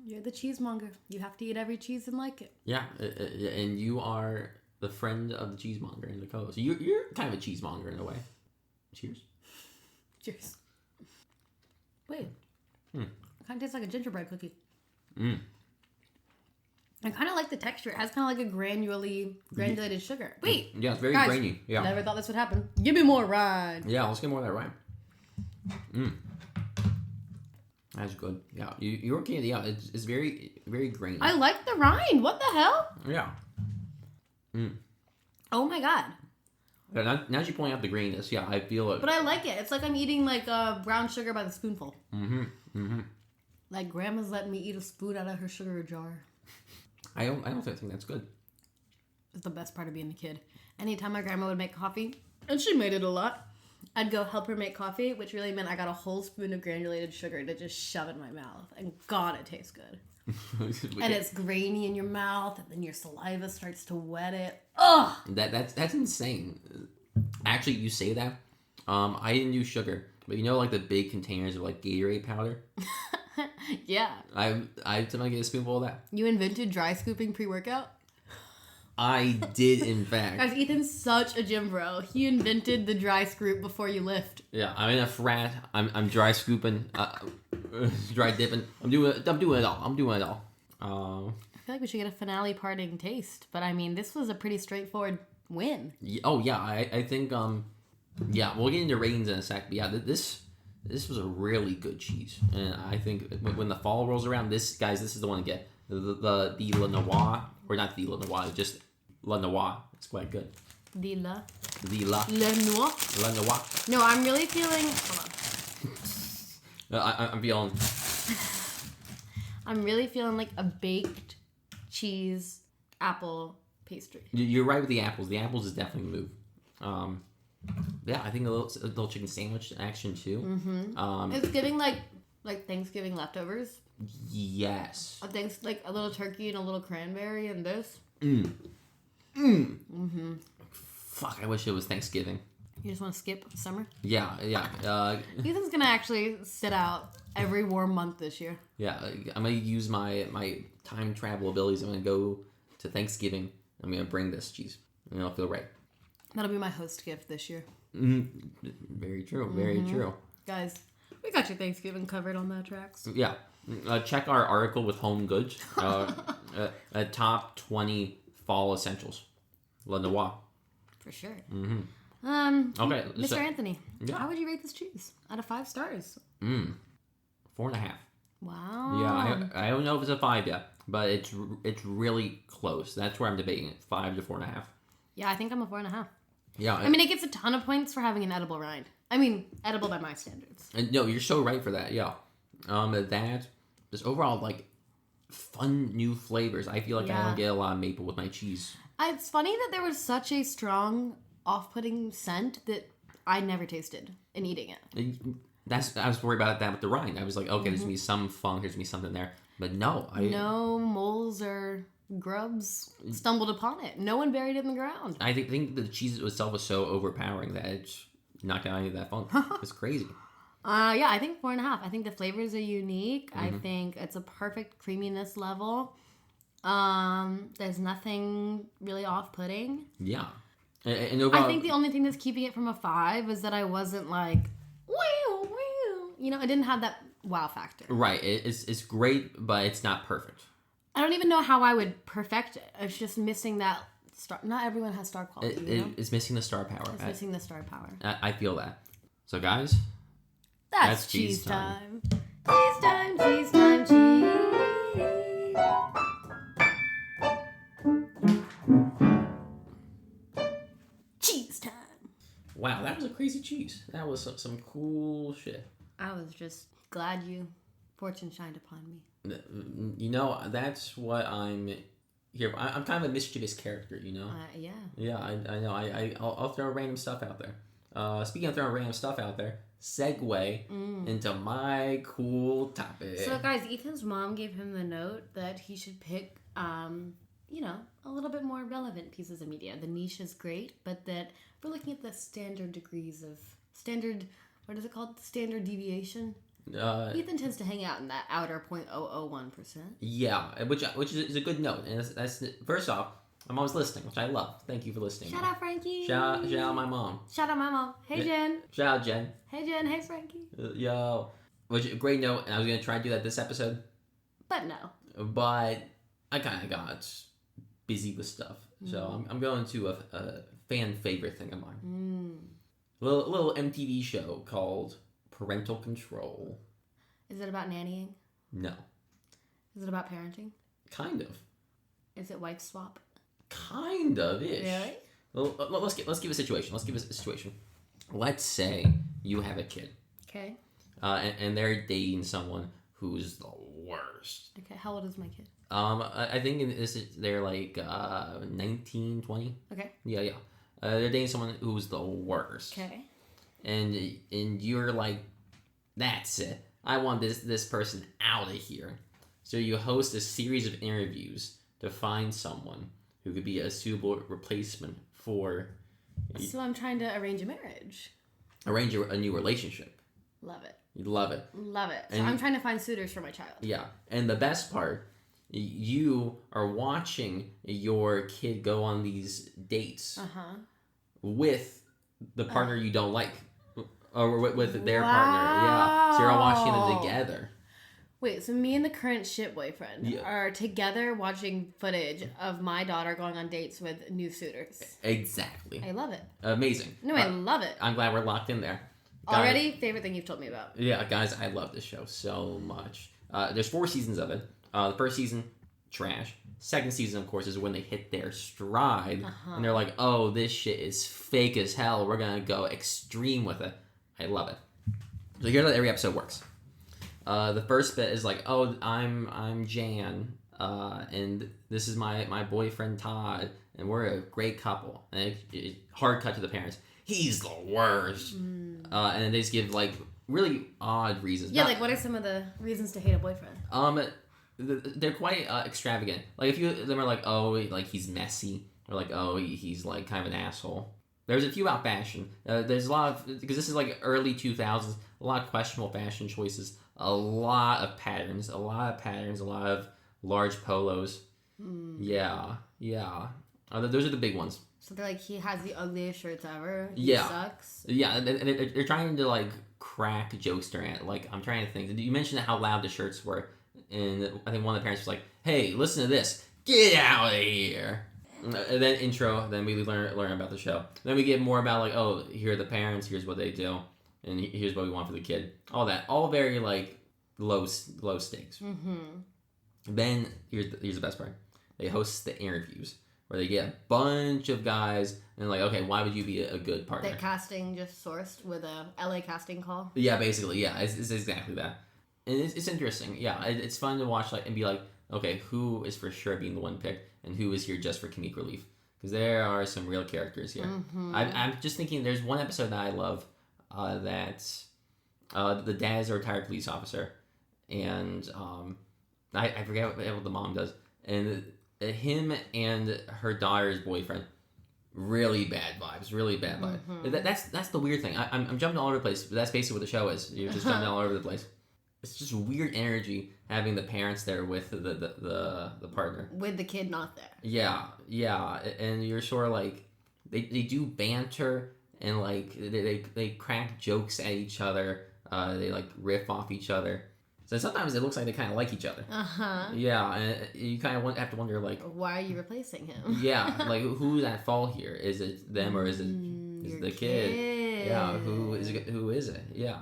You're the cheesemonger. You have to eat every cheese and like it. Yeah. And you are the friend of the cheesemonger and the co-host. You're kind of a cheesemonger in a way. Cheers. Cheers. Wait. It kind of tastes like a gingerbread cookie. I kind of like the texture. It has kind of like a granulated sugar. Wait. Yeah, it's very guys, grainy. Yeah. Never thought this would happen. Give me more rind. Yeah, let's get more of that rind. That's good. Yeah, you're okay. Yeah, it's very, very grainy. I like the rind. What the hell? Yeah. Oh my god. Now that you're pointing out the graininess, yeah, I feel it. But I like it. It's like I'm eating like brown sugar by the spoonful. Like grandma's letting me eat a spoon out of her sugar jar. I don't think that's good. It's the best part of being a kid. Anytime my grandma would make coffee, and she made it a lot, I'd go help her make coffee, which really meant I got a whole spoon of granulated sugar to just shove in my mouth. And God, it tastes good. And it's grainy in your mouth, and then your saliva starts to wet it. Ugh! That's insane. Actually, you say that. I didn't use sugar, but you know, like the big containers of like Gatorade powder. Yeah. I sometimes get a spoonful of that. You invented dry scooping pre-workout? I did, in fact. Guys, Ethan's such a gym bro. He invented the dry scoop before you lift. Yeah, I'm in a frat. I'm dry scooping, dry dipping. I'm doing it all. I feel like we should get a finale parting taste, but I mean, this was a pretty straightforward win. I think yeah, we'll get into ratings in a sec. But yeah, this was a really good cheese, and I think when the fall rolls around, this is the one to get. The La Noir, or not the La Noir, just La Noir. It's quite good. La Noir. No, I'm really feeling. Hold on. I'm feeling. I'm really feeling like a baked cheese apple pastry. You're right with the apples. The apples is definitely a move. Yeah, I think a little chicken sandwich action too. It's giving like Thanksgiving leftovers. Yes. Like a little turkey and a little cranberry and this. Fuck, I wish it was Thanksgiving. You just want to skip summer? Yeah. Ethan's gonna actually sit out every warm month this year. Yeah, I'm gonna use my time travel abilities. I'm gonna go to Thanksgiving. I'm gonna bring this cheese, and it'll feel right. That'll be my host gift this year. Very true. Very true. Guys, we got your Thanksgiving covered on that tracks. Yeah. Check our article with home goods. Top 20 fall essentials. La Noir. For sure. Okay. Mr. Anthony, yeah. How would you rate this cheese out of 5 stars? 4.5. Wow. Yeah, I don't know if it's a 5 yet, but it's really close. That's where I'm debating it. 5 to 4.5. Yeah, I think I'm a 4.5. Yeah. I mean, it gets a ton of points for having an edible rind. I mean, edible by my standards. No, you're so right for that. Yeah. That just overall like fun new flavors. I feel like I don't get a lot of maple with my cheese. It's funny that there was such a strong, off-putting scent that I never tasted in eating it. I was worried about that with the rind. I was like, okay, there's gonna be some funk, there's gonna be something there, but no, no moles or grubs stumbled upon it. No one buried it in the ground. I think the cheese itself was so overpowering that it knocked out any of that funk. It's crazy. Yeah, I think 4.5. I think the flavors are unique. I think it's a perfect creaminess level. There's nothing really off-putting. Yeah. And overall, I think the only thing that's keeping it from a 5 is that I wasn't like, wow. You know, I didn't have that wow factor. Right. It's great, but it's not perfect. I don't even know how I would perfect it. It's just missing that star. Not everyone has star quality. It's missing the star power. It's missing the star power. I feel that. So, guys, that's cheese time. Cheese time, cheese time, cheese. Cheese time. Wow, that was a crazy cheese. That was some cool shit. I was just glad you fortune shined upon me. You know, that's what I'm here for. I'm kind of a mischievous character, you know? Yeah. Yeah, I know. I'll throw random stuff out there. Speaking of throwing random stuff out there, segue into my cool topic. So, guys, Ethan's mom gave him the note that he should pick, a little bit more relevant pieces of media. The niche is great, but that we're looking at the standard degrees of what is it called? Standard deviation? Ethan tends to hang out in that outer 0.001%. Yeah, which is a good note. And that's first off, my mom's listening, which I love. Thank you for listening. Shout out, Frankie. Shout out my mom. Shout out my mom. Hey, Jen. Shout out, Jen. Hey, Jen. Hey, Frankie. Yo. Which, great note, and I was going to try to do that this episode. But no. But I kind of got busy with stuff, so I'm going to a fan favorite thing of mine. A little MTV show called Parental Control. Is it about nannying? No. Is it about parenting? Kind of. Is it wife swap? Kind of ish. Really? Well, let's give a situation. Let's say you have a kid. Okay. And they're dating someone who's the worst. Okay. How old is my kid? I think they're like 19, 20. Okay. Yeah. They're dating someone who's the worst. Okay. And you're like, that's it. I want this person out of here. So you host a series of interviews to find someone who could be a suitable replacement for. So I'm trying to arrange a marriage. Arrange a new relationship. Love it. You love it. Love it. So And I'm trying to find suitors for my child. Yeah. And the best part, you are watching your kid go on these dates with the partner you don't like. Or with their partner. Yeah. So you're all watching them together. Wait, so me and the current shit boyfriend are together watching footage of my daughter going on dates with new suitors. Exactly. I love it. Amazing. No, I love it. I'm glad we're locked in there. Guys, Already, favorite thing you've told me about. Yeah, guys, I love this show so much. There's 4 seasons of it. The first season, trash. Second season, of course, is when they hit their stride. And they're like, oh, this shit is fake as hell. We're going to go extreme with it. I love it. So here's how every episode works. The first bit is like, oh, I'm Jan, and this is my boyfriend Todd, and we're a great couple. And it hard cut to the parents. He's the worst. And then they just give like really odd reasons. Yeah, like what are some of the reasons to hate a boyfriend? They're quite extravagant. Like a few of them are like, oh, like he's messy, or like, oh, he's like kind of an asshole. There's a few about fashion. There's a lot of, because this is like early 2000s, a lot of questionable fashion choices, a lot of patterns, a lot of large polos. Yeah. Those are the big ones. So they're like, he has the ugliest shirts ever. He sucks. Yeah, and they're trying to like crack jokes during it. Like, I'm trying to think. You mentioned how loud the shirts were, and I think one of the parents was like, "Hey, listen to this. Get out of here." And then intro. Then we learn about the show. Then we get more about like, oh, here are the parents. Here's what they do, and here's what we want for the kid. All that. All very like low stakes. Then here's the best part. They host the interviews, where they get a bunch of guys and like, okay, why would you be a good partner? That casting just sourced with a LA casting call. Yeah, basically, yeah, it's exactly that, and it's interesting. Yeah, it's fun to watch like and be like, okay, who is for sure being the one picked, and who is here just for comedic relief? Because there are some real characters here. I'm just thinking, there's one episode that I love, that the dad is a retired police officer, and I forget what the mom does, and him and her daughter's boyfriend, really bad vibes. That's the weird thing. I'm jumping all over the place, but that's basically what the show is. You're just jumping all over the place. It's just weird energy having the parents there with the partner. With the kid not there. Yeah, and you're sort of like, they do banter, and like they crack jokes at each other. They like riff off each other. So sometimes it looks like they kind of like each other. Yeah, and you kind of have to wonder, like, why are you replacing him? Yeah, like, who's at fault here? Is it them or is it the kid? Yeah, who is it? Yeah.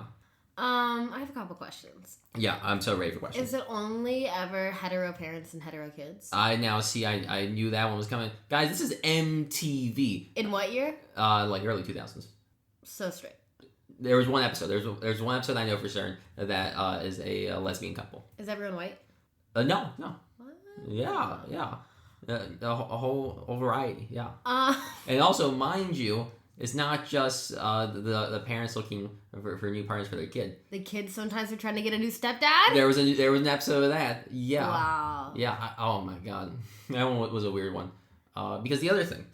I have a couple questions. Yeah, I'm so ready for questions. Is it only ever hetero parents and hetero kids? I knew that one was coming. Guys, this is MTV. In what year? Like early 2000s. So straight. There was one episode. There's one episode I know for certain that is a lesbian couple. Is everyone white? No. What? Yeah. A whole variety. Yeah. And also, mind you, it's not just the parents looking for new partners for their kid. The kids sometimes are trying to get a new stepdad. There was an episode of that. Yeah. Wow. Yeah. Oh my god, that one was a weird one. Because the other thing,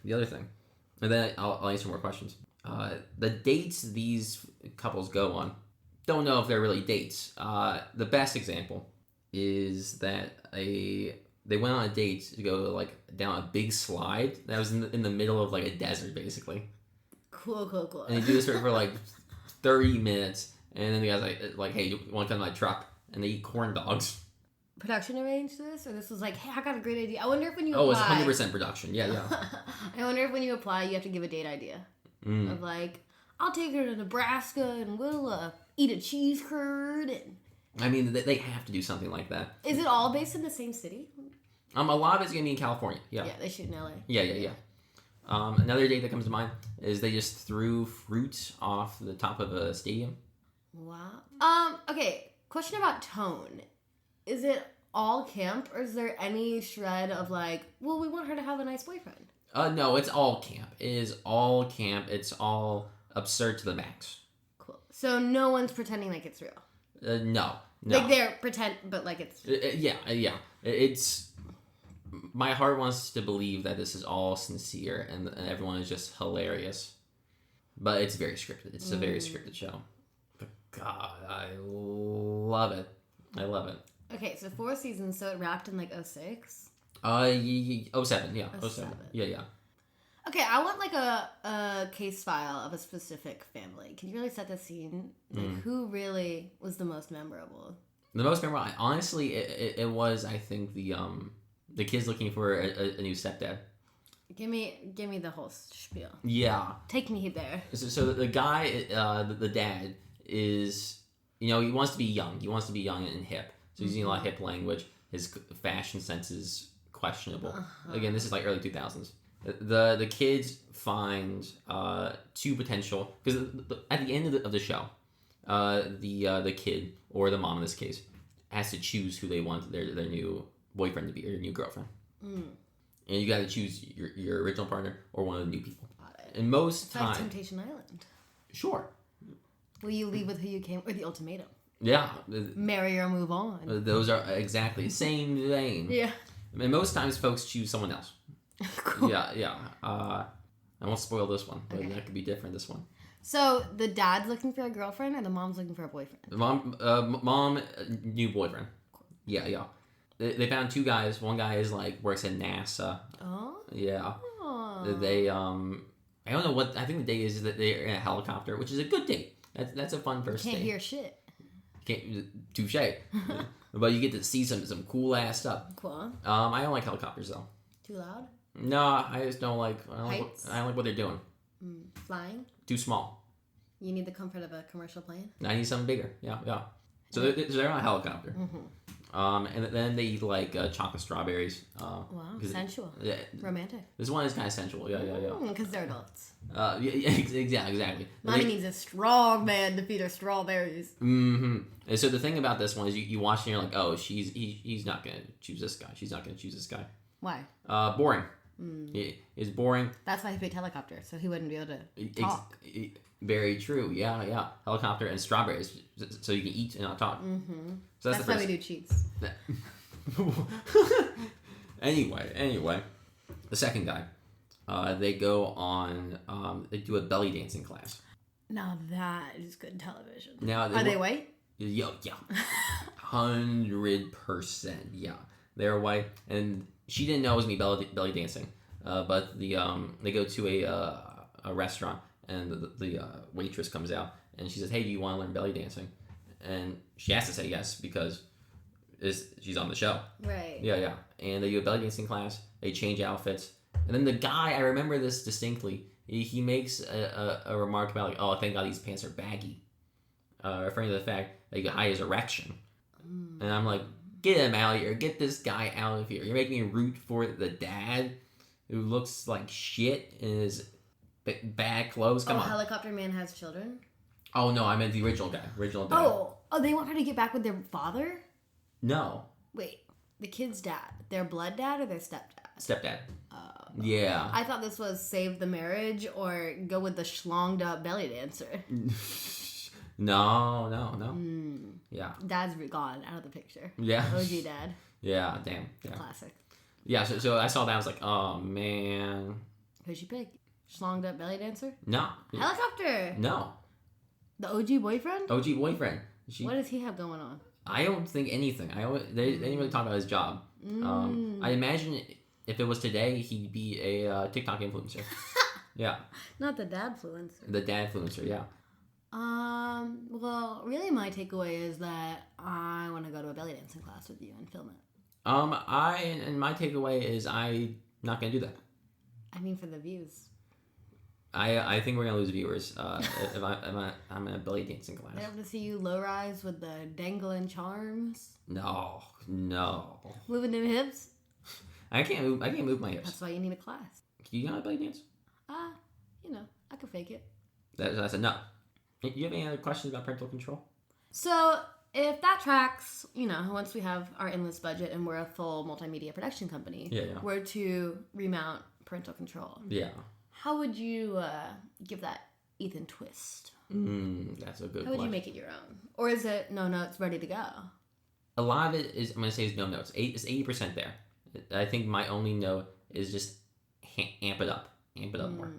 and then I'll answer more questions. The dates these couples go on, don't know if they're really dates. The best example is that they went on a date to go like down a big slide that was in the middle of like a desert, basically. Cool. And they do this for like 30 minutes, and then the guy's like, hey, you want to come to my truck? And they eat corn dogs. production arranged this, or this was like, hey, I got a great idea. I wonder if when you Oh, apply, it's 100% production. Yeah. I wonder if when you apply, you have to give a date idea of like, I'll take her to Nebraska and we'll eat a cheese curd. And... I mean, they have to do something like that. Is it all based in the same city? A lot of it's gonna be in California. Yeah. Yeah, they shoot in LA. Yeah. Another date that comes to mind is they just threw fruit off the top of a stadium. Wow. Okay. Question about tone. Is it all camp, or is there any shred of like, well, we want her to have a nice boyfriend? No, it's all camp. It is all camp. It's all absurd to the max. Cool. So no one's pretending like it's real. No. Like they're pretend, but like it's. Yeah. It's. My heart wants to believe that this is all sincere and everyone is just hilarious, but it's very scripted. It's a very scripted show. But God, I love it. Okay, so 4 seasons, so it wrapped in like 06? 07, yeah. 07. Yeah. Okay, I want like a case file of a specific family. Can you really set the scene? Like, who really was the most memorable? The most memorable, honestly, it was, I think, the kids looking for a new stepdad. Give me the whole spiel. Yeah. Take me there. So the guy, the dad, is, he wants to be young. He wants to be young and hip. So he's using a lot of hip language. His fashion sense is questionable. Again, this is like early 2000s. The kids find 2 potential, because at the end of the show, the kid, or the mom in this case, has to choose who they want their new boyfriend to be, or your new girlfriend. And you got to choose your original partner or one of the new people. And most it's like times, Temptation Island. Sure. Will you leave with who you came, or the ultimatum? Yeah. Marry or move on. Those are exactly same vein. Yeah. And most times folks choose someone else. Cool. Yeah. I won't spoil this one, but that could be different this one. So the dad's looking for a girlfriend, or the mom's looking for a boyfriend? The mom, new boyfriend. Yeah. They found 2 guys. One guy is works at NASA. Oh. Yeah. They I don't know what, I think the date is that they're in a helicopter, which is a good date. That's a fun first date. Can't hear shit. Touche. But you get to see some cool ass stuff. Cool. I don't like helicopters though. Too loud? No, I just don't like. I don't like what they're doing. Flying? Too small. You need the comfort of a commercial plane? I need something bigger. Yeah. So they're on a helicopter. And then they eat chocolate strawberries. Wow, sensual. Yeah, romantic. This one is kind of sensual. Yeah. Because they're adults. Exactly. Mommy needs a strong man to feed her strawberries. And so the thing about this one is you watch and you're like, oh, he's not gonna choose this guy. She's not gonna choose this guy. Why? Boring. It's boring. That's why he picked helicopter, so he wouldn't be able to talk. Very true. Yeah. Helicopter and strawberries, so you can eat and not talk. So that's why we do cheats. Anyway, the second guy, they go on, they do a belly dancing class. Now that is good television. Now are they white? Yeah, 100%. Yeah, they're white, and she didn't know it was me belly dancing. But they go to a restaurant, and the waitress comes out, and she says, "Hey, do you want to learn belly dancing?" And she has to say yes because she's on the show. Right. Yeah. And they do a belly dancing class. They change outfits, and then the guy, I remember this distinctly. He makes a remark about oh, thank God these pants are baggy, referring to the fact that he got his erection. And I'm like, get him out of here. Get this guy out of here. You're making me root for the dad who looks like shit in his bad clothes. Come on. Helicopter Man has children? Oh, no. I meant the original guy. Original dad. Oh, they want her to get back with their father? No. Wait. The kid's dad. Their blood dad or their stepdad? Stepdad. Yeah. I thought this was save the marriage or go with the schlonged up belly dancer. No. Yeah. Dad's gone out of the picture. Yeah. OG dad. Yeah, damn. Yeah. Classic. Yeah, so I saw that. I was like, oh, man. Who'd you pick? Schlonged up belly dancer? No. Helicopter? No. The OG boyfriend? OG boyfriend. What does he have going on? I don't think anything. They didn't really talk about his job. I imagine if it was today, he'd be a TikTok influencer. Yeah. Not the dad influencer. The dad influencer, yeah. Well, really my takeaway is that I want to go to a belly dancing class with you and film it. My takeaway is I'm not gonna do that. I mean, for the views. I think we're gonna lose viewers if I'm in a belly dancing class. They have to see you low rise with the dangling charms. No. Moving them hips. I can't move my hips. That's why you need a class. Can you know how to belly dance? I could fake it. That's a no. Do you have any other questions about parental control? So, if that tracks, once we have our endless budget and we're a full multimedia production company, we're to remount parental control. Yeah. How would you give that Eythen twist? That's a good question. How would you make it your own? Or is it no notes ready to go? A lot of it is, I'm going to say, is no notes. It's 80% there. I think my only note is just amp it up. Amp it up more.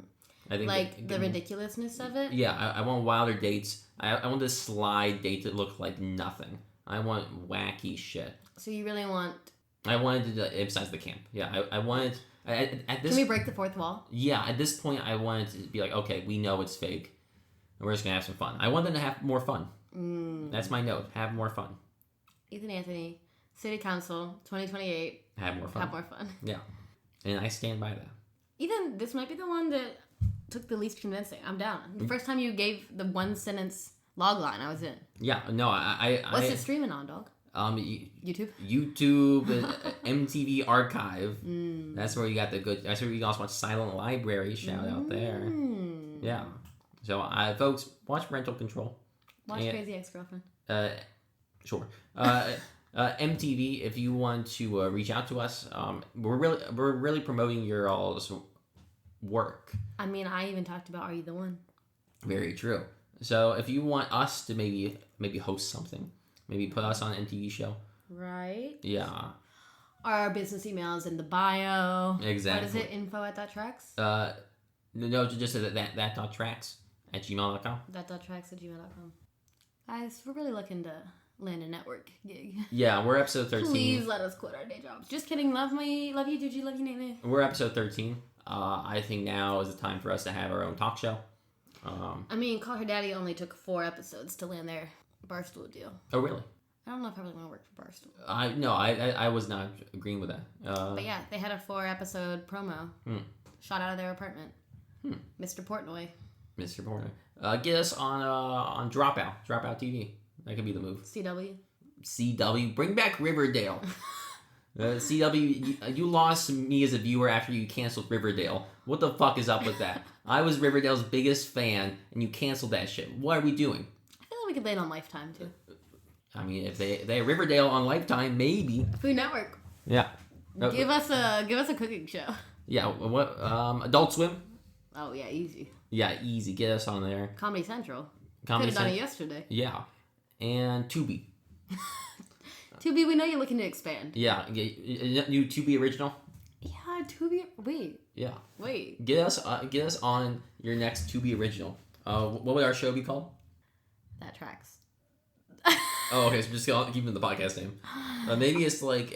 I think the ridiculousness of it? Yeah, I want wilder dates. I want this slide date to look like nothing. I want wacky shit. So you really want... I wanted to emphasize the camp. Yeah, I wanted... At this, can we break the fourth wall? Yeah, at this point, I wanted to be like, okay, we know it's fake. And we're just going to have some fun. I want them to have more fun. That's my note. Have more fun. Eythen Anthony, City Council, 2028. Have more fun. Have more fun. Yeah. And I stand by that. Eythen, this might be the one that took the least convincing. I'm down. The first time you gave the one sentence log line, I was in. Yeah, no, What's it streaming on, dog? YouTube, MTV Archive. That's where you got the good. That's where you also watch Silent Library. Shout out there. Yeah. So, folks, watch Parental Control. Watch Crazy Ex-Girlfriend. Sure. MTV, if you want to reach out to us, we're really promoting your all's work. I mean, I even talked about Are You the One? Very true. So if you want us to maybe host something, maybe put us on an MTV show. Right. Yeah. Our business email is in the bio. Exactly. What is it? Info at THAT TRACKZ? No, just that.tracks at gmail.com. That.tracks@gmail.com. Guys, we're really looking to land a network gig. Yeah, we're episode 13. Please let us quit our day jobs. Just kidding. Love you, Dude. Love you, Nate. We're episode 13. I think now is the time for us to have our own talk show. I mean, Call Her Daddy only took 4 episodes to land their Barstool deal. Oh, really? I don't know if I really want to work for Barstool. I was not agreeing with that. But yeah, they had a 4-episode promo shot out of their apartment. Mr. Portnoy. Mr. Portnoy. Get us on Dropout TV. That could be the move. CW. Bring back Riverdale. CW, you lost me as a viewer after you canceled Riverdale. What the fuck is up with that? I was Riverdale's biggest fan, and you canceled that shit. What are we doing? I feel like we could land on Lifetime, too. I mean, if they have Riverdale on Lifetime, maybe. Food Network. Yeah. Give us a cooking show. Yeah, what? Adult Swim? Oh, yeah, easy. Yeah, easy. Get us on there. Comedy Central. Could have done it yesterday. Yeah. And Tubi. Tubi, we know you're looking to expand. Yeah. New Tubi original? Yeah, Tubi. Wait. Yeah. Wait. Get us on your next Tubi original. What would our show be called? That Tracks. Oh, okay. So just keeping the podcast name. Maybe it's like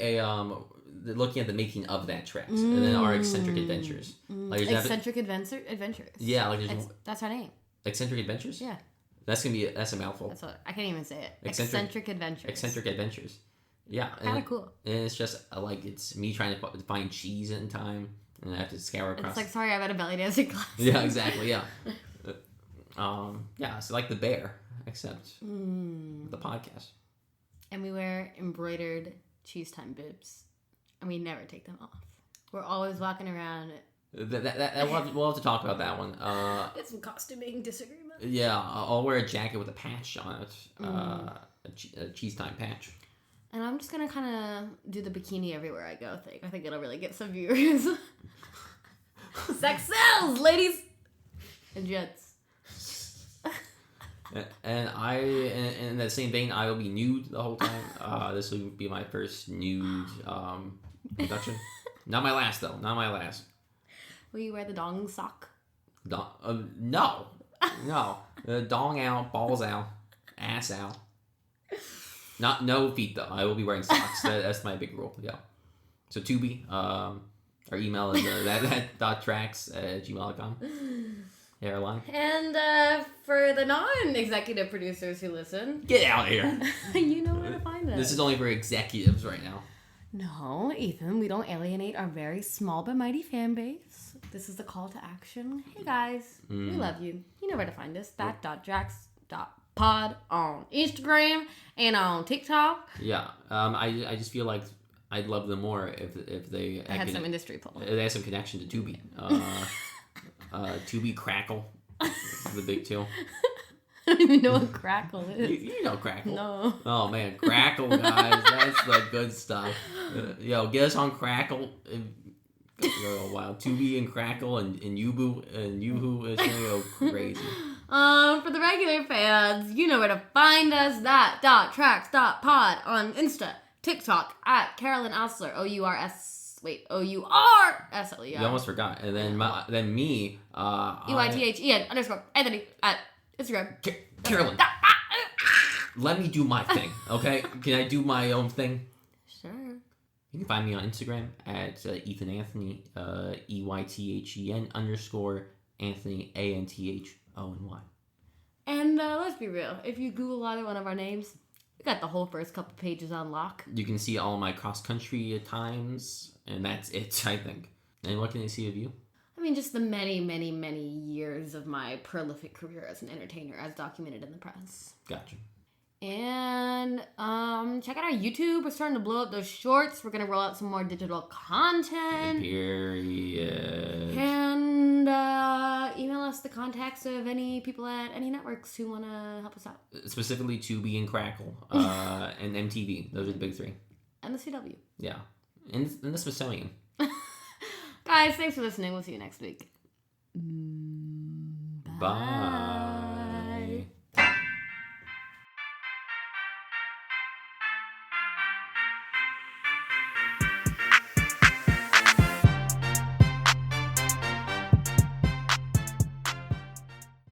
looking at the making of That Tracks, and then our eccentric adventures. Like eccentric adventures. Yeah, like that's our name. Eccentric adventures. Yeah. That's a mouthful. That's what I can't even say it. Eccentric adventures. Eccentric adventures. Yeah. Kind of cool. And it's just like it's me trying to find cheese in time, and I have to scour across. It's like, sorry, I'm at a belly dancing class. Yeah, exactly. Yeah. Yeah. So like the bear, except the podcast. And we wear embroidered cheese time bibs, and we never take them off. We're always walking around. We'll have to talk about that one. It's some costuming disagreement. Yeah, I'll wear a jacket with a patch on it, a cheese time patch. And I'm just gonna kind of do the bikini everywhere I go thing. I think it'll really get some viewers. Sex sells, ladies and gents. And in that same vein, I will be nude the whole time. This will be my first nude production. Not my last, though. Not my last. Will you wear the dong sock? No. Dong out, balls out, ass out. No feet, though. I will be wearing socks. That's my big rule. Yeah. So Tubi, our email is that.tracks@gmail.com. Caroline. And for the non-executive producers who listen, Get out of here. you know where to find us. This is only for executives right now. No, Eythen, we don't alienate our very small but mighty fan base. This is a call to action. Hey guys, we love you. You know where to find us. THAT.TRACKZ.pod on Instagram and on TikTok. Yeah. I just feel like I'd love them more if they I had some industry pull. They have some connection to Tubi. Tubi Crackle, the big two. I don't even know what Crackle is. You know Crackle. No. Oh man, Crackle, guys, that's the good stuff. Yo, get us on Crackle. Yo, wow, Tubi and Crackle and Yubu and Yuhu is gonna go crazy. For the regular fans, you know where to find us. THAT.TRACKZ.pod on Insta, TikTok at Carolyn Osler, O-U-R-S-L-E-R. You almost forgot. And then me, EYTHEN_ Anthony at Instagram. Carolyn, let me do my thing, okay? Can I do my own thing? Sure. You can find me on Instagram at Eythen Anthony, EYTHEN _ Anthony, ANTHONY. And let's be real, if you Google either one of our names, we got the whole first couple pages on lock. You can see all my cross-country times, and that's it, I think. And what can they see of you? I mean, just the many, many, many years of my prolific career as an entertainer as documented in the press. Gotcha. And check out our YouTube. We're starting to blow up those shorts. We're going to roll out some more digital content. Period. And email us the contacts of any people at any networks who want to help us out. Specifically Tubi and Crackle and MTV. Those are the big three. And the CW. Yeah. And the Smithsonian. Guys, thanks for listening. We'll see you next week. Bye.